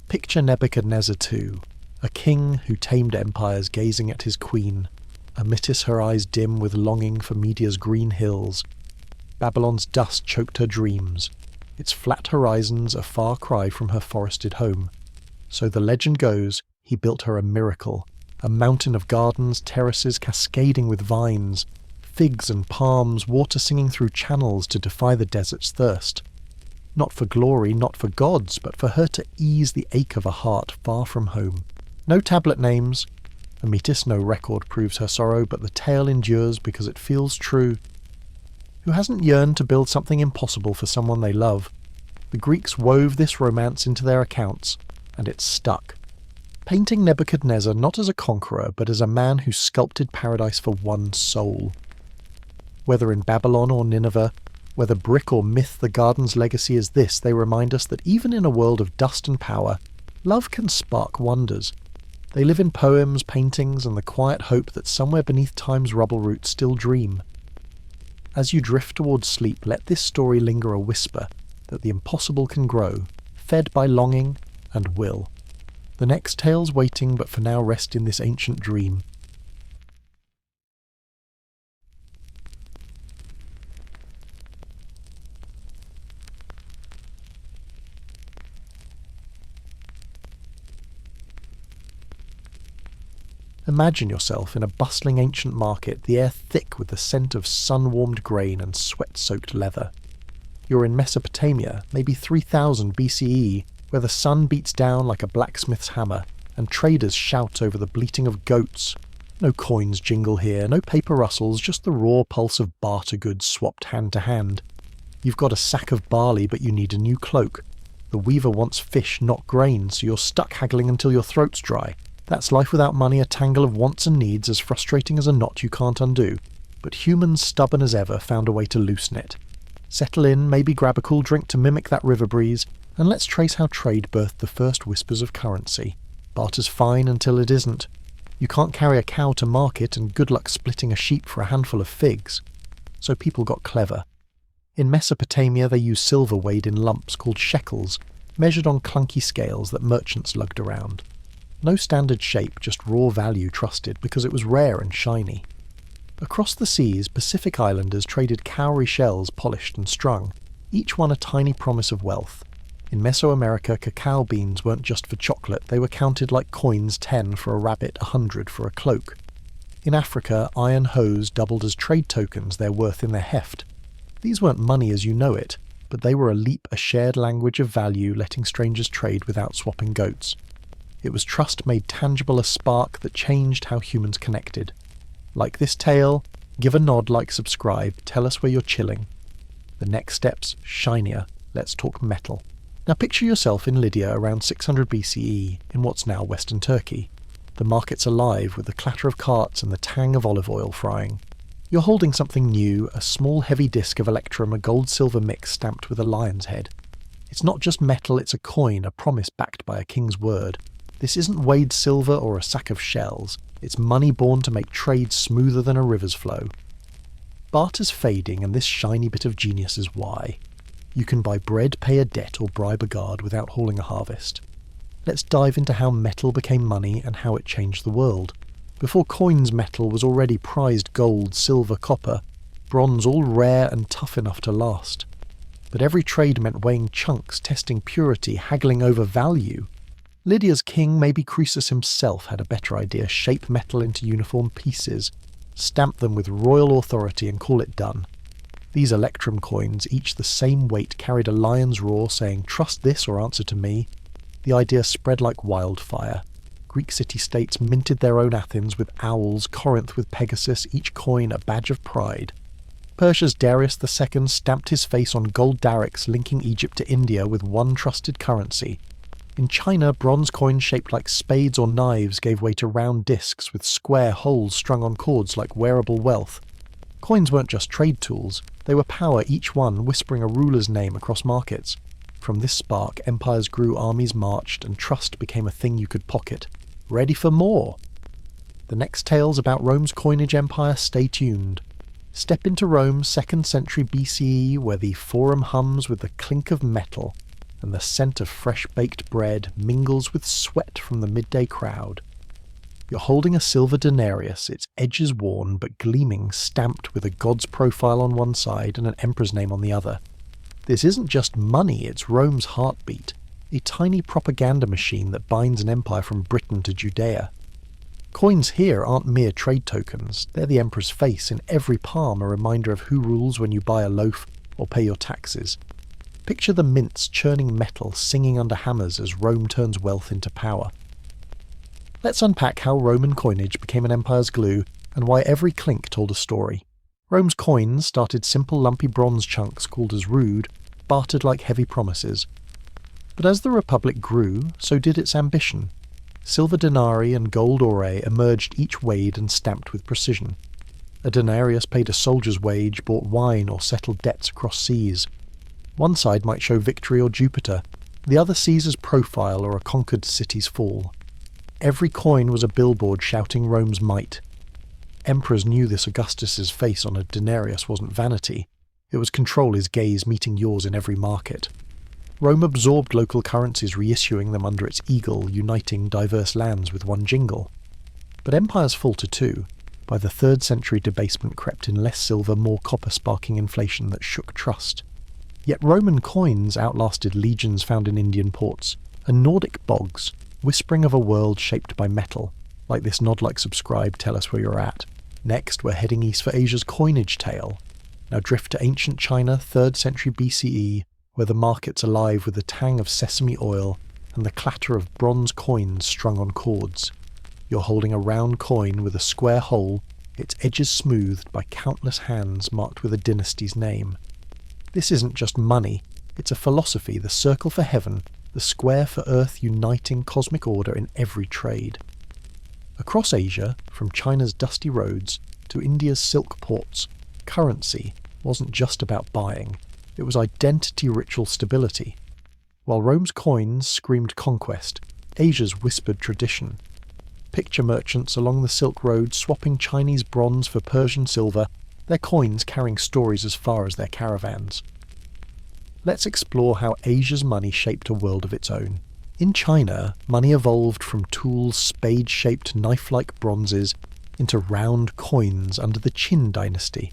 Picture Nebuchadnezzar too, a king who tamed empires gazing at his queen, Amitis her eyes dim with longing for Media's green hills. Babylon's dust choked her dreams, its flat horizons a far cry from her forested home. So the legend goes, he built her a miracle, a mountain of gardens, terraces cascading with vines, figs and palms, water singing through channels to defy the desert's thirst. Not for glory, not for gods, but for her to ease the ache of a heart far from home. No tablet names. Amitis, no record proves her sorrow, but the tale endures because it feels true. Who hasn't yearned to build something impossible for someone they love? The Greeks wove this romance into their accounts, and it stuck. Painting Nebuchadnezzar not as a conqueror, but as a man who sculpted paradise for one soul. Whether in Babylon or Nineveh, whether brick or myth, the garden's legacy is this: they remind us that even in a world of dust and power, love can spark wonders. They live in poems, paintings, and the quiet hope that somewhere beneath time's rubble roots still dream. As you drift towards sleep, let this story linger a whisper that the impossible can grow, fed by longing and will. The next tale's waiting, but for now rest in this ancient dream. Imagine yourself in a bustling ancient market, the air thick with the scent of sun-warmed grain and sweat-soaked leather. You're in Mesopotamia, maybe 3000 BCE, where the sun beats down like a blacksmith's hammer, and traders shout over the bleating of goats. No coins jingle here, no paper rustles, just the raw pulse of barter goods swapped hand to hand. You've got a sack of barley, but you need a new cloak. The weaver wants fish, not grain, so you're stuck haggling until your throat's dry. That's life without money, a tangle of wants and needs as frustrating as a knot you can't undo. But humans, stubborn as ever, found a way to loosen it. Settle in, maybe grab a cool drink to mimic that river breeze, and let's trace how trade birthed the first whispers of currency. Barter's fine until it isn't. You can't carry a cow to market, and good luck splitting a sheep for a handful of figs. So people got clever. In Mesopotamia they used silver weighed in lumps called shekels, measured on clunky scales that merchants lugged around. No standard shape, just raw value trusted because it was rare and shiny. Across the seas, Pacific Islanders traded cowrie shells polished and strung, each one a tiny promise of wealth. In Mesoamerica, cacao beans weren't just for chocolate, they were counted like coins, 10 for a rabbit, 100 for a cloak. In Africa, iron hose doubled as trade tokens, their worth in their heft. These weren't money as you know it, but they were a shared language of value, letting strangers trade without swapping goats. It was trust made tangible, a spark that changed how humans connected. Like this tale? Give a nod, like, subscribe, tell us where you're chilling. The next step's shinier. Let's talk metal. Now picture yourself in Lydia around 600 BCE, in what's now Western Turkey. The market's alive with the clatter of carts and the tang of olive oil frying. You're holding something new, a small heavy disc of electrum, a gold-silver mix stamped with a lion's head. It's not just metal, it's a coin, a promise backed by a king's word. This isn't weighed silver or a sack of shells. It's money born to make trade smoother than a river's flow. Barter's fading, and this shiny bit of genius is why. You can buy bread, pay a debt, or bribe a guard without hauling a harvest. Let's dive into how metal became money and how it changed the world. Before coins, metal was already prized gold, silver, copper, bronze, all rare and tough enough to last. But every trade meant weighing chunks, testing purity, haggling over value. Lydia's king, maybe Croesus himself, had a better idea: shape metal into uniform pieces, stamp them with royal authority and call it done. These electrum coins, each the same weight, carried a lion's roar saying, "Trust this or answer to me." The idea spread like wildfire. Greek city-states minted their own Athens with owls, Corinth with Pegasus, each coin a badge of pride. Persia's Darius II stamped his face on gold darics linking Egypt to India with one trusted currency. In China, bronze coins shaped like spades or knives gave way to round discs with square holes strung on cords like wearable wealth. Coins weren't just trade tools, they were power, each one whispering a ruler's name across markets. From this spark, empires grew, armies marched, and trust became a thing you could pocket. Ready for more? The next tale's about Rome's coinage empire, stay tuned. Step into Rome, 2nd century BCE, where the forum hums with the clink of metal, and the scent of fresh-baked bread mingles with sweat from the midday crowd. You're holding a silver denarius, its edges worn but gleaming, stamped with a god's profile on one side and an emperor's name on the other. This isn't just money, it's Rome's heartbeat, a tiny propaganda machine that binds an empire from Britain to Judea. Coins here aren't mere trade tokens, they're the emperor's face, in every palm a reminder of who rules when you buy a loaf or pay your taxes. Picture the mints churning metal, singing under hammers as Rome turns wealth into power. Let's unpack how Roman coinage became an empire's glue and why every clink told a story. Rome's coins started simple lumpy bronze chunks called as rood, bartered like heavy promises. But as the Republic grew, so did its ambition. Silver denarii and gold aurae emerged, each weighed and stamped with precision. A denarius paid a soldier's wage, bought wine or settled debts across seas. One side might show victory or Jupiter, the other Caesar's profile or a conquered city's fall. Every coin was a billboard shouting Rome's might. Emperors knew this. Augustus's face on a denarius wasn't vanity, it was control, his gaze meeting yours in every market. Rome absorbed local currencies, reissuing them under its eagle, uniting diverse lands with one jingle. But empires falter too. By the 3rd century, debasement crept in, less silver, more copper, sparking inflation that shook trust. Yet Roman coins outlasted legions found in Indian ports, and Nordic bogs, whispering of a world shaped by metal, like this nod, like, subscribe, tell us where you're at. Next, we're heading east for Asia's coinage tale. Now drift to ancient China, 3rd century BCE, where the market's alive with the tang of sesame oil and the clatter of bronze coins strung on cords. You're holding a round coin with a square hole, its edges smoothed by countless hands marked with a dynasty's name. This isn't just money, it's a philosophy, the circle for heaven, the square for earth, uniting cosmic order in every trade. Across Asia, from China's dusty roads to India's silk ports, currency wasn't just about buying, it was identity, ritual stability. While Rome's coins screamed conquest, Asia's whispered tradition. Picture merchants along the Silk Road swapping Chinese bronze for Persian silver, their coins carrying stories as far as their caravans. Let's explore how Asia's money shaped a world of its own. In China, money evolved from tools, spade-shaped knife-like bronzes, into round coins under the Qin dynasty.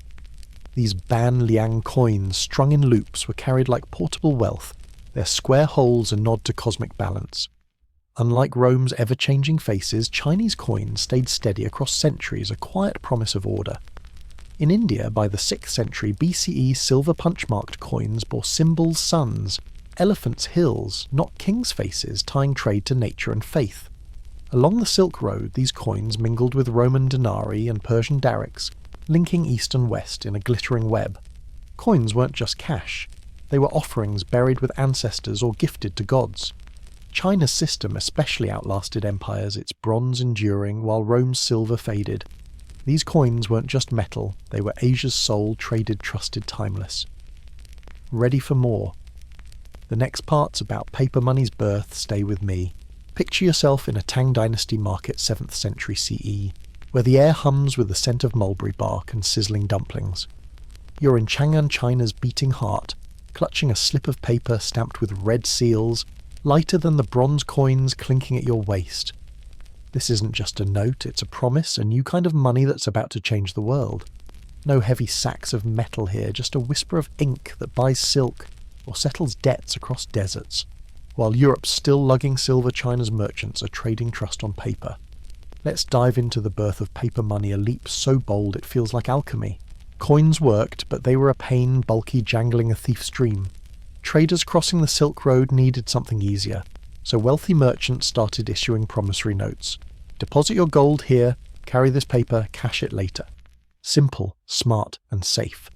These Ban Liang coins, strung in loops, were carried like portable wealth, their square holes a nod to cosmic balance. Unlike Rome's ever-changing faces, Chinese coins stayed steady across centuries, a quiet promise of order. In India, by the 6th century BCE, silver punch-marked coins bore symbols, suns, elephants' hills, not kings' faces, tying trade to nature and faith. Along the Silk Road, these coins mingled with Roman denarii and Persian darics, linking east and west in a glittering web. Coins weren't just cash. They were offerings buried with ancestors or gifted to gods. China's system especially outlasted empires, its bronze enduring while Rome's silver faded. These coins weren't just metal, they were Asia's soul, traded, trusted, timeless. Ready for more? The next part's about paper money's birth. Stay with me. Picture yourself in a Tang Dynasty market 7th century CE, where the air hums with the scent of mulberry bark and sizzling dumplings. You're in Chang'an, China's beating heart, clutching a slip of paper stamped with red seals, lighter than the bronze coins clinking at your waist. This isn't just a note, it's a promise, a new kind of money that's about to change the world. No heavy sacks of metal here, just a whisper of ink that buys silk or settles debts across deserts. While Europe's still lugging silver, China's merchants are trading trust on paper. Let's dive into the birth of paper money, a leap so bold it feels like alchemy. Coins worked, but they were a pain, bulky, jangling, a thief's dream. Traders crossing the Silk Road needed something easier, so wealthy merchants started issuing promissory notes. Deposit your gold here, carry this paper, cash it later. Simple, smart, and safe.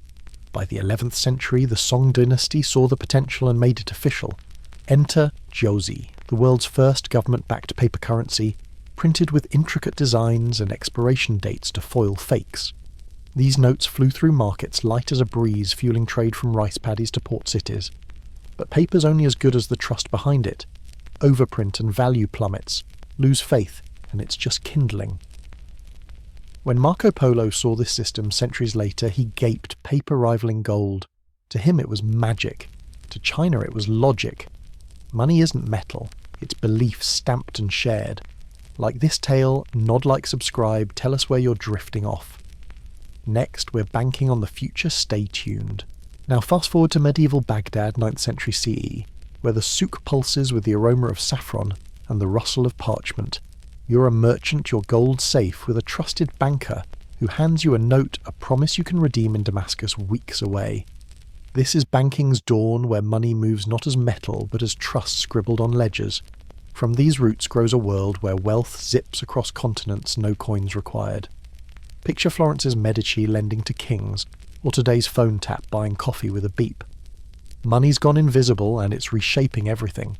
By the 11th century, the Song dynasty saw the potential and made it official. Enter Jiuzi, the world's first government-backed paper currency, printed with intricate designs and expiration dates to foil fakes. These notes flew through markets light as a breeze, fueling trade from rice paddies to port cities. But paper's only as good as the trust behind it. Overprint and value plummets. Lose faith, and it's just kindling. When Marco Polo saw this system centuries later, he gaped, paper rivaling gold. To him it was magic. To China it was logic. Money isn't metal, it's belief stamped and shared. Like this tale, nod, like, subscribe, tell us where you're drifting off. Next, we're banking on the future, stay tuned. Now fast forward to medieval Baghdad, 9th century CE, where the souk pulses with the aroma of saffron and the rustle of parchment. You're a merchant, your gold safe, with a trusted banker who hands you a note, a promise you can redeem in Damascus weeks away. This is banking's dawn, where money moves not as metal but as trust scribbled on ledgers. From these roots grows a world where wealth zips across continents, no coins required. Picture Florence's Medici lending to kings, or today's phone tap buying coffee with a beep. Money's gone invisible and it's reshaping everything.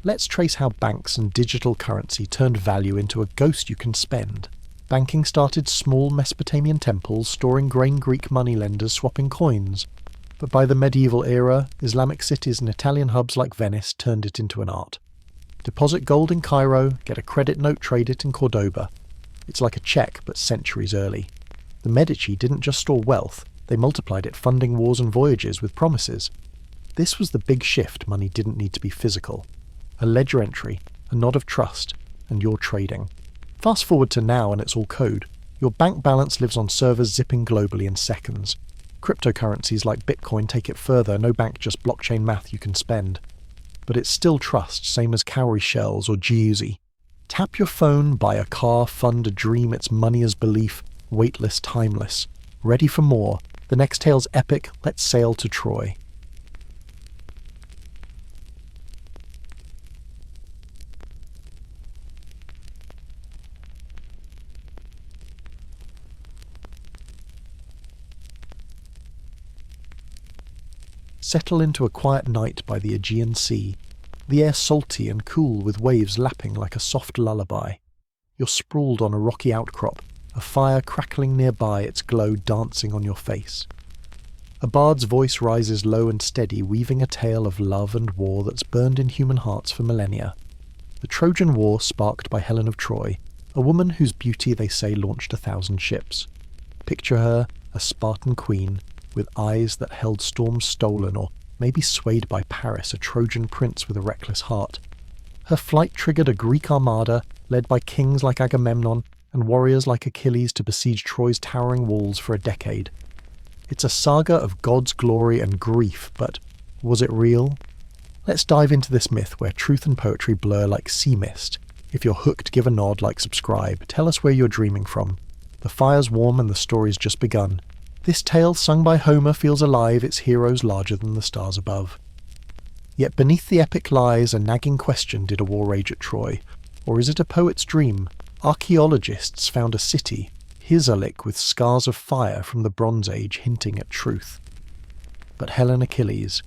Let's trace how banks and digital currency turned value into a ghost you can spend. Banking started small Mesopotamian temples storing grain, Greek moneylenders swapping coins. But by the medieval era, Islamic cities and Italian hubs like Venice turned it into an art. Deposit gold in Cairo, get a credit note, trade it in Cordoba. It's like a check, but centuries early. The Medici didn't just store wealth, they multiplied it, funding wars and voyages with promises. This was the big shift. Money didn't need to be physical. A ledger entry, a nod of trust, and you're trading. Fast forward to now and it's all code. Your bank balance lives on servers zipping globally in seconds. Cryptocurrencies like Bitcoin take it further, no bank, just blockchain math you can spend. But it's still trust, same as cowrie shells or Jiuzi. Tap your phone, buy a car, fund a dream, it's money as belief, weightless, timeless. Ready for more? The next tale's epic, let's sail to Troy. Settle into a quiet night by the Aegean Sea, the air salty and cool with waves lapping like a soft lullaby. You're sprawled on a rocky outcrop, a fire crackling nearby, its glow dancing on your face. A bard's voice rises low and steady, weaving a tale of love and war that's burned in human hearts for millennia. The Trojan War sparked by Helen of Troy, a woman whose beauty they say launched 1,000 ships. Picture her, a Spartan queen, with eyes that held storms stolen, or maybe swayed by Paris, a Trojan prince with a reckless heart. Her flight triggered a Greek armada, led by kings like Agamemnon and warriors like Achilles to besiege Troy's towering walls for a decade. It's a saga of God's glory and grief, but was it real? Let's dive into this myth where truth and poetry blur like sea mist. If you're hooked, give a nod, like, subscribe. Tell us where you're dreaming from. The fire's warm and the story's just begun. This tale, sung by Homer, feels alive, its heroes larger than the stars above. Yet beneath the epic lies a nagging question: did a war rage at Troy? Or is it a poet's dream? Archaeologists found a city, Hisarlik, with scars of fire from the Bronze Age hinting at truth. But Helen, Achilles?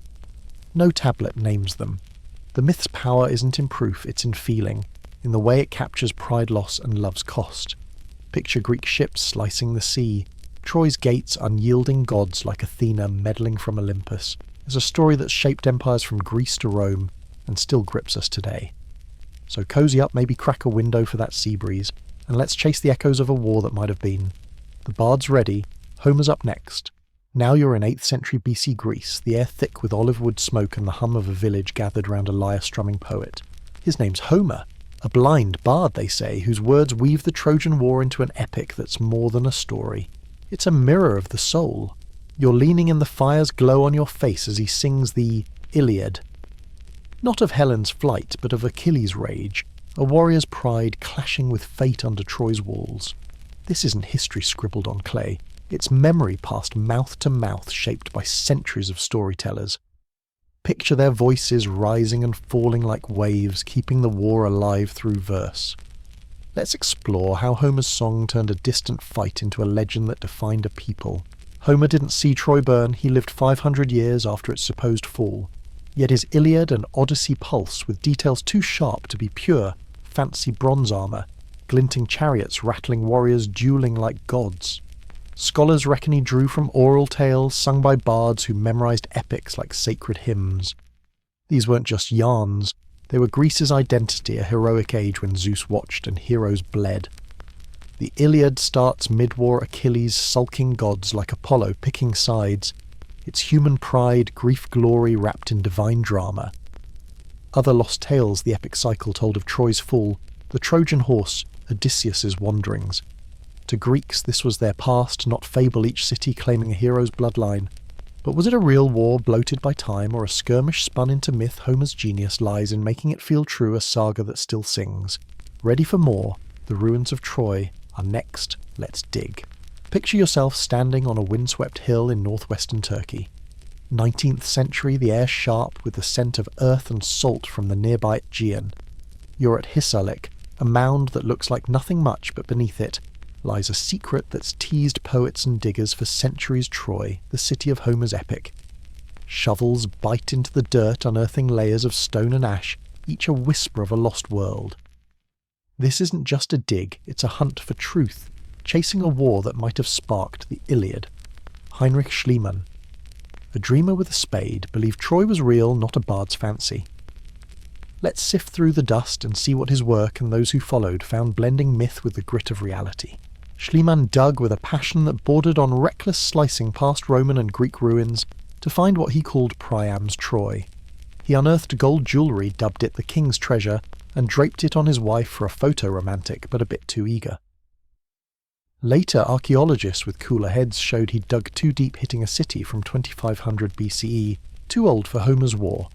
No tablet names them. The myth's power isn't in proof, it's in feeling, in the way it captures pride, loss, and love's cost. Picture Greek ships slicing the sea, Troy's gates unyielding gods like Athena meddling from Olympus. Is a story that's shaped empires from Greece to Rome and still grips us today. So cozy up, maybe crack a window for that sea breeze, and let's chase the echoes of a war that might have been. The bard's ready, Homer's up next. Now you're in 8th century BC Greece, the air thick with olive wood smoke and the hum of a village gathered round a lyre-strumming poet. His name's Homer, a blind bard, they say, whose words weave the Trojan War into an epic that's more than a story. It's a mirror of the soul. You're leaning in the fire's glow on your face as he sings the Iliad. Not of Helen's flight, but of Achilles' rage, a warrior's pride clashing with fate under Troy's walls. This isn't history scribbled on clay. It's memory passed mouth to mouth, shaped by centuries of storytellers. Picture their voices rising and falling like waves, keeping the war alive through verse. Let's explore how Homer's song turned a distant fight into a legend that defined a people. Homer didn't see Troy burn, he lived 500 years after its supposed fall. Yet his Iliad and Odyssey pulse with details too sharp to be pure, fancy bronze armour, glinting chariots rattling warriors duelling like gods. Scholars reckon he drew from oral tales sung by bards who memorized epics like sacred hymns. These weren't just yarns. They were Greece's identity, a heroic age when Zeus watched and heroes bled. The Iliad starts mid-war Achilles sulking gods like Apollo picking sides. It's human pride, grief, glory wrapped in divine drama. Other lost tales the epic cycle told of Troy's fall, the Trojan horse, Odysseus's wanderings. To Greeks this was their past, not fable, each city claiming a hero's bloodline. But was it a real war bloated by time, or a skirmish spun into myth? Homer's genius lies in making it feel true, a saga that still sings. Ready for more? The ruins of Troy are next. Let's dig. Picture yourself standing on a windswept hill in northwestern Turkey. 19th century, the air sharp with the scent of earth and salt from the nearby Aegean. You're at Hisarlik, a mound that looks like nothing much, but beneath it lies a secret that's teased poets and diggers for centuries. Troy, the city of Homer's epic. Shovels bite into the dirt, unearthing layers of stone and ash, each a whisper of a lost world. This isn't just a dig, it's a hunt for truth, chasing a war that might have sparked the Iliad. Heinrich Schliemann, a dreamer with a spade, believed Troy was real, not a bard's fancy. Let's sift through the dust and see what his work and those who followed found, blending myth with the grit of reality. Schliemann dug with a passion that bordered on reckless slicing past Roman and Greek ruins to find what he called Priam's Troy. He unearthed gold jewellery, dubbed it the king's treasure, and draped it on his wife for a photo-romantic, but a bit too eager. Later, archaeologists with cooler heads showed he'd dug too deep, hitting a city from 2500 BCE, too old for Homer's war.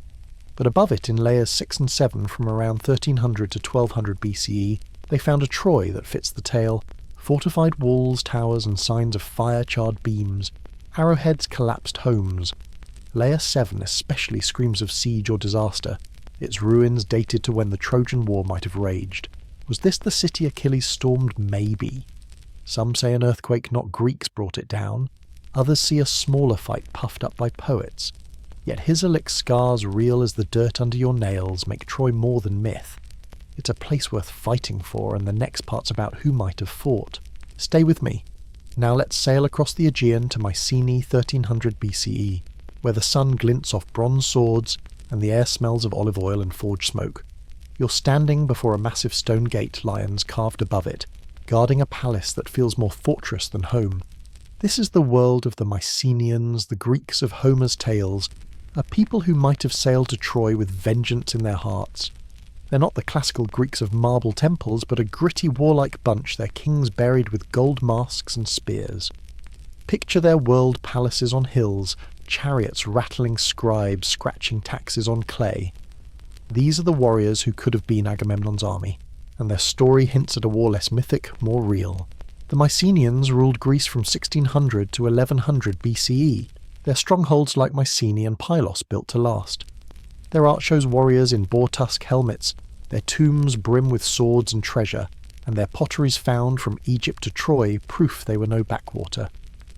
But above it, in layers 6 and 7 from around 1300 to 1200 BCE, they found a Troy that fits the tale: fortified walls, towers, and signs of fire-charred beams, arrowheads, collapsed homes. Layer 7 especially screams of siege or disaster, its ruins dated to when the Trojan War might have raged. Was this the city Achilles stormed? Maybe. Some say an earthquake not Greeks brought it down. Others see a smaller fight puffed up by poets. Yet Hisilic's scars, real as the dirt under your nails, make Troy more than myth. It's a place worth fighting for, and the next part's about who might have fought. Stay with me. Now let's sail across the Aegean to Mycenae 1300 BCE, where the sun glints off bronze swords and the air smells of olive oil and forge smoke. You're standing before a massive stone gate, lions carved above it, guarding a palace that feels more fortress than home. This is the world of the Mycenaeans, the Greeks of Homer's tales, a people who might have sailed to Troy with vengeance in their hearts. They're not the classical Greeks of marble temples, but a gritty warlike bunch, their kings buried with gold masks and spears. Picture their world palaces on hills, chariots rattling scribes scratching taxes on clay. These are the warriors who could have been Agamemnon's army, and their story hints at a war less mythic, more real. The Mycenaeans ruled Greece from 1600 to 1100 BCE, their strongholds like Mycenae and Pylos built to last. Their art shows warriors in boar-tusk helmets, their tombs brim with swords and treasure, and their potteries found from Egypt to Troy proof they were no backwater.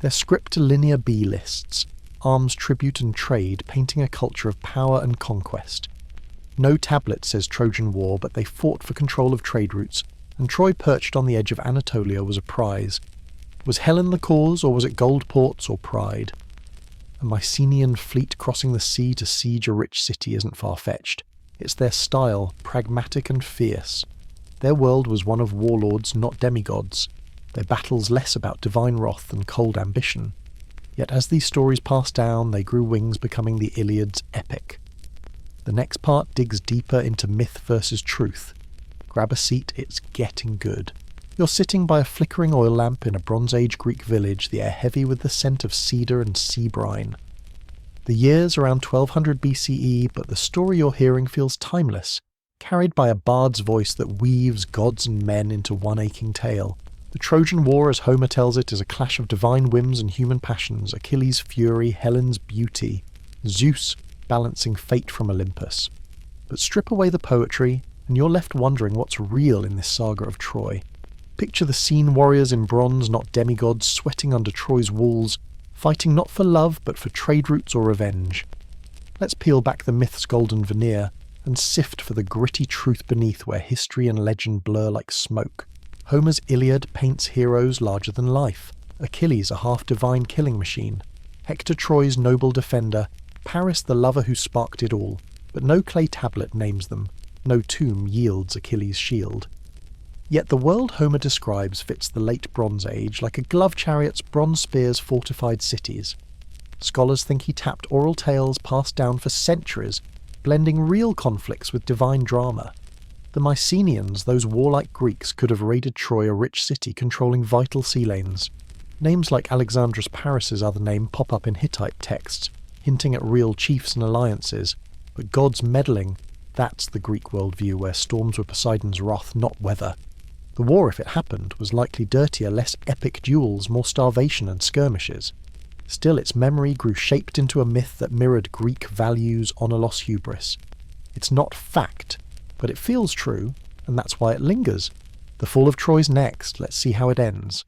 Their script to linear B-lists, arms, tribute and trade, painting a culture of power and conquest. No tablet says Trojan War, but they fought for control of trade routes, and Troy perched on the edge of Anatolia was a prize. Was Helen the cause, or was it gold ports or pride? A Mycenaean fleet crossing the sea to siege a rich city isn't far-fetched. It's their style, pragmatic and fierce. Their world was one of warlords, not demigods. Their battles less about divine wrath than cold ambition. Yet as these stories passed down, they grew wings, becoming the Iliad's epic. The next part digs deeper into myth versus truth. Grab a seat, it's getting good. You're sitting by a flickering oil lamp in a Bronze Age Greek village, the air heavy with the scent of cedar and sea brine. The year's around 1200 BCE, but the story you're hearing feels timeless, carried by a bard's voice that weaves gods and men into one aching tale. The Trojan War, as Homer tells it, is a clash of divine whims and human passions, Achilles' fury, Helen's beauty, Zeus balancing fate from Olympus. But strip away the poetry, and you're left wondering what's real in this saga of Troy. Picture the scene warriors in bronze, not demigods, sweating under Troy's walls, fighting not for love, but for trade routes or revenge. Let's peel back the myth's golden veneer, and sift for the gritty truth beneath where history and legend blur like smoke. Homer's Iliad paints heroes larger than life, Achilles a half-divine killing machine, Hector Troy's noble defender, Paris the lover who sparked it all, but no clay tablet names them, no tomb yields Achilles' shield. Yet the world Homer describes fits the late Bronze Age like a glove chariot's bronze spears fortified cities. Scholars think he tapped oral tales passed down for centuries, blending real conflicts with divine drama. The Mycenaeans, those warlike Greeks, could have raided Troy, a rich city controlling vital sea lanes. Names like Alexandrus Paris's other name pop up in Hittite texts, hinting at real chiefs and alliances, but gods meddling, that's the Greek worldview where storms were Poseidon's wrath, not weather. The war, if it happened, was likely dirtier, less epic duels, more starvation and skirmishes. Still, its memory grew shaped into a myth that mirrored Greek values, honoros hubris. It's not fact, but it feels true, and that's why it lingers. The fall of Troy's next, let's see how it ends.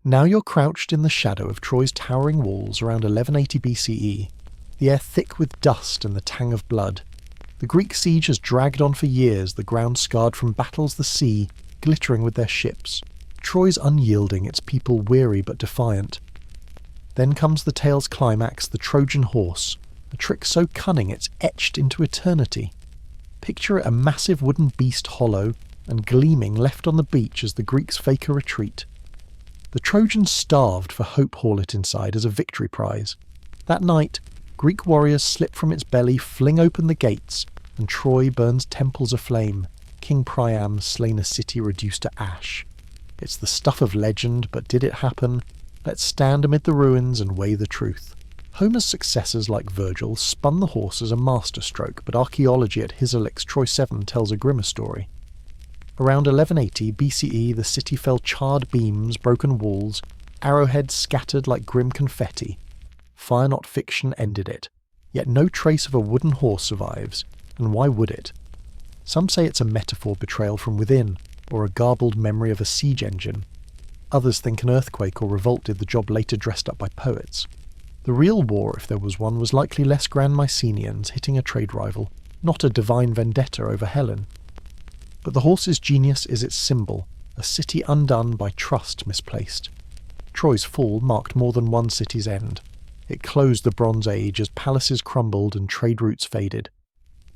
Now you're crouched in the shadow of Troy's towering walls around 1180 BCE, the air thick with dust and the tang of blood. The Greek siege has dragged on for years, the ground scarred from battles, the sea glittering with their ships. Troy's unyielding, its people weary but defiant. Then comes the tale's climax, the Trojan horse, a trick so cunning it's etched into eternity. Picture it, a massive wooden beast, hollow and gleaming, left on the beach as the Greeks fake a retreat. The Trojans starved for hope haul it inside as a victory prize. That night, Greek warriors slip from its belly, fling open the gates, and Troy burns temples aflame, King Priam slain a city reduced to ash. It's the stuff of legend, but did it happen? Let's stand amid the ruins and weigh the truth. Homer's successors like Virgil spun the horse as a masterstroke, but archaeology at Hisalix Troy 7 tells a grimmer story. Around 1180 BCE, the city fell charred beams, broken walls, arrowheads scattered like grim confetti. Fire not fiction ended it. Yet no trace of a wooden horse survives, and why would it? Some say it's a metaphor betrayal from within, or a garbled memory of a siege engine. Others think an earthquake or revolt did the job later dressed up by poets. The real war, if there was one, was likely less grand Mycenaeans hitting a trade rival, not a divine vendetta over Helen. But the horse's genius is its symbol, a city undone by trust misplaced. Troy's fall marked more than one city's end. It closed the Bronze Age as palaces crumbled and trade routes faded.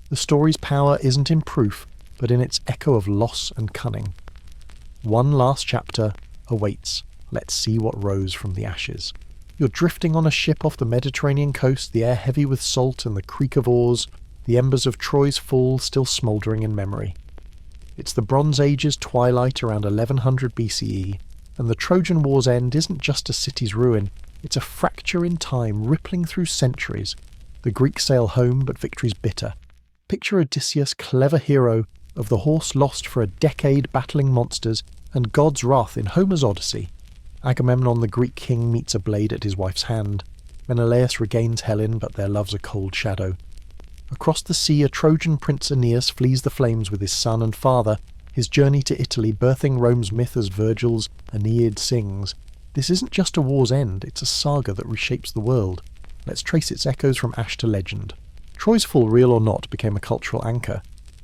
The story's power isn't in proof, but in its echo of loss and cunning. One last chapter awaits. Let's see what rose from the ashes. You're drifting on a ship off the Mediterranean coast, the air heavy with salt and the creak of oars, the embers of Troy's fall still smouldering in memory. It's the Bronze Age's twilight around 1100 BCE, and the Trojan War's end isn't just a city's ruin, it's a fracture in time rippling through centuries. The Greeks sail home, but victory's bitter. Picture Odysseus, clever hero, of the horse lost for a decade battling monsters, and God's wrath in Homer's Odyssey. Agamemnon the Greek king meets a blade at his wife's hand. Menelaus regains Helen, but their love's a cold shadow. Across the sea, a Trojan prince Aeneas flees the flames with his son and father, his journey to Italy birthing Rome's myth as Virgil's Aeneid sings. This isn't just a war's end, it's a saga that reshapes the world. Let's trace its echoes from ash to legend. Troy's fall, real or not, became a cultural anchor.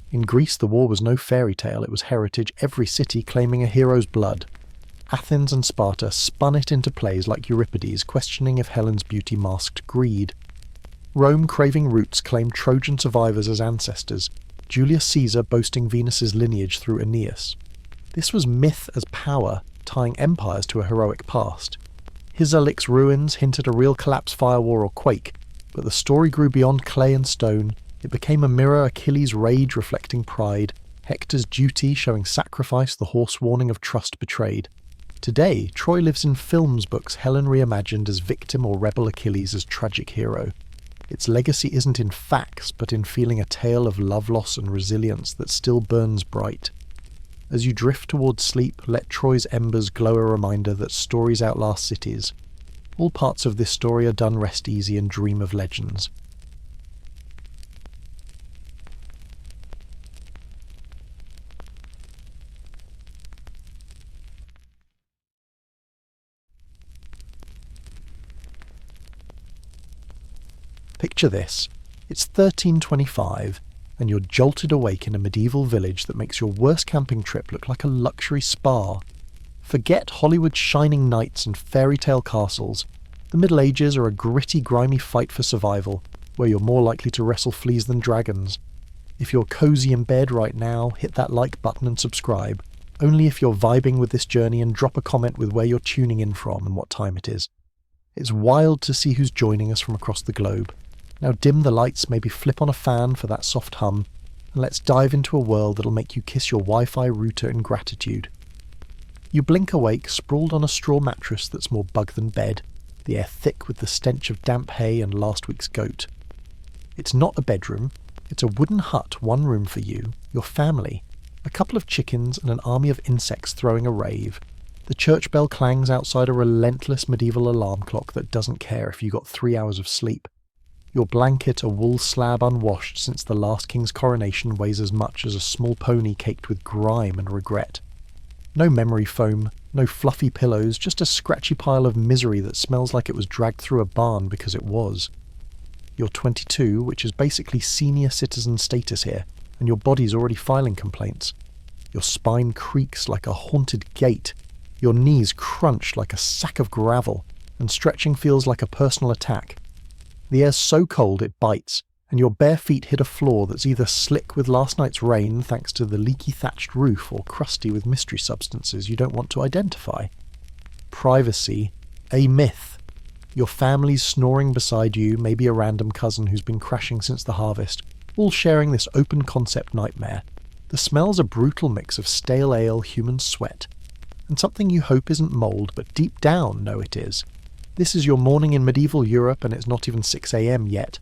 In Greece, the war was no fairy tale, it was heritage, every city claiming a hero's blood. Athens and Sparta spun it into plays like Euripides, questioning if Helen's beauty masked greed. Rome, craving roots, claimed Trojan survivors as ancestors, Julius Caesar boasting Venus's lineage through Aeneas. This was myth as power, tying empires to a heroic past. Hisalix ruins hinted a real collapse, fire war or quake, but the story grew beyond clay and stone. It became a mirror, Achilles' rage reflecting pride, Hector's duty showing sacrifice, the horse warning of trust betrayed. Today, Troy lives in films, books, Helen reimagined as victim or rebel, Achilles as tragic hero. Its legacy isn't in facts, but in feeling a tale of love loss and resilience that still burns bright. As you drift towards sleep, let Troy's embers glow a reminder that stories outlast cities. All parts of this story are done, rest easy and dream of legends. Picture this. It's 1325, and you're jolted awake in a medieval village that makes your worst camping trip look like a luxury spa. Forget Hollywood's shining knights and fairy tale castles. The Middle Ages are a gritty, grimy fight for survival, where you're more likely to wrestle fleas than dragons. If you're cozy in bed right now, hit that like button and subscribe. Only if you're vibing with this journey, and drop a comment with where you're tuning in from and what time it is. It's wild to see who's joining us from across the globe. Now dim the lights, maybe flip on a fan for that soft hum, and let's dive into a world that'll make you kiss your Wi-Fi router in gratitude. You blink awake, sprawled on a straw mattress that's more bug than bed, the air thick with the stench of damp hay and last week's goat. It's not a bedroom, it's a wooden hut, one room for you, your family, a couple of chickens and an army of insects throwing a rave. The church bell clangs outside a relentless medieval alarm clock that doesn't care if you got 3 hours of sleep. Your blanket, a wool slab unwashed since the last king's coronation, weighs as much as a small pony caked with grime and regret. No memory foam, no fluffy pillows, just a scratchy pile of misery that smells like it was dragged through a barn because it was. You're 22, which is basically senior citizen status here, and your body's already filing complaints. Your spine creaks like a haunted gate, your knees crunch like a sack of gravel, and stretching feels like a personal attack. The air's so cold it bites, and your bare feet hit a floor that's either slick with last night's rain thanks to the leaky thatched roof, or crusty with mystery substances you don't want to identify. Privacy, a myth. Your family's snoring beside you, maybe a random cousin who's been crashing since the harvest, all sharing this open concept nightmare. The smell's a brutal mix of stale ale, human sweat, and something you hope isn't mould, but deep down know it is. This is your morning in medieval Europe and it's not even 6 a.m. yet.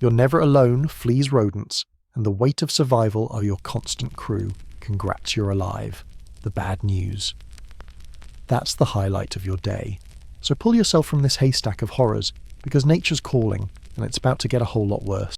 You're never alone, fleas rodents, and the weight of survival are your constant crew. Congrats, you're alive. The bad news. That's the highlight of your day. So pull yourself from this haystack of horrors, because nature's calling, and it's about to get a whole lot worse.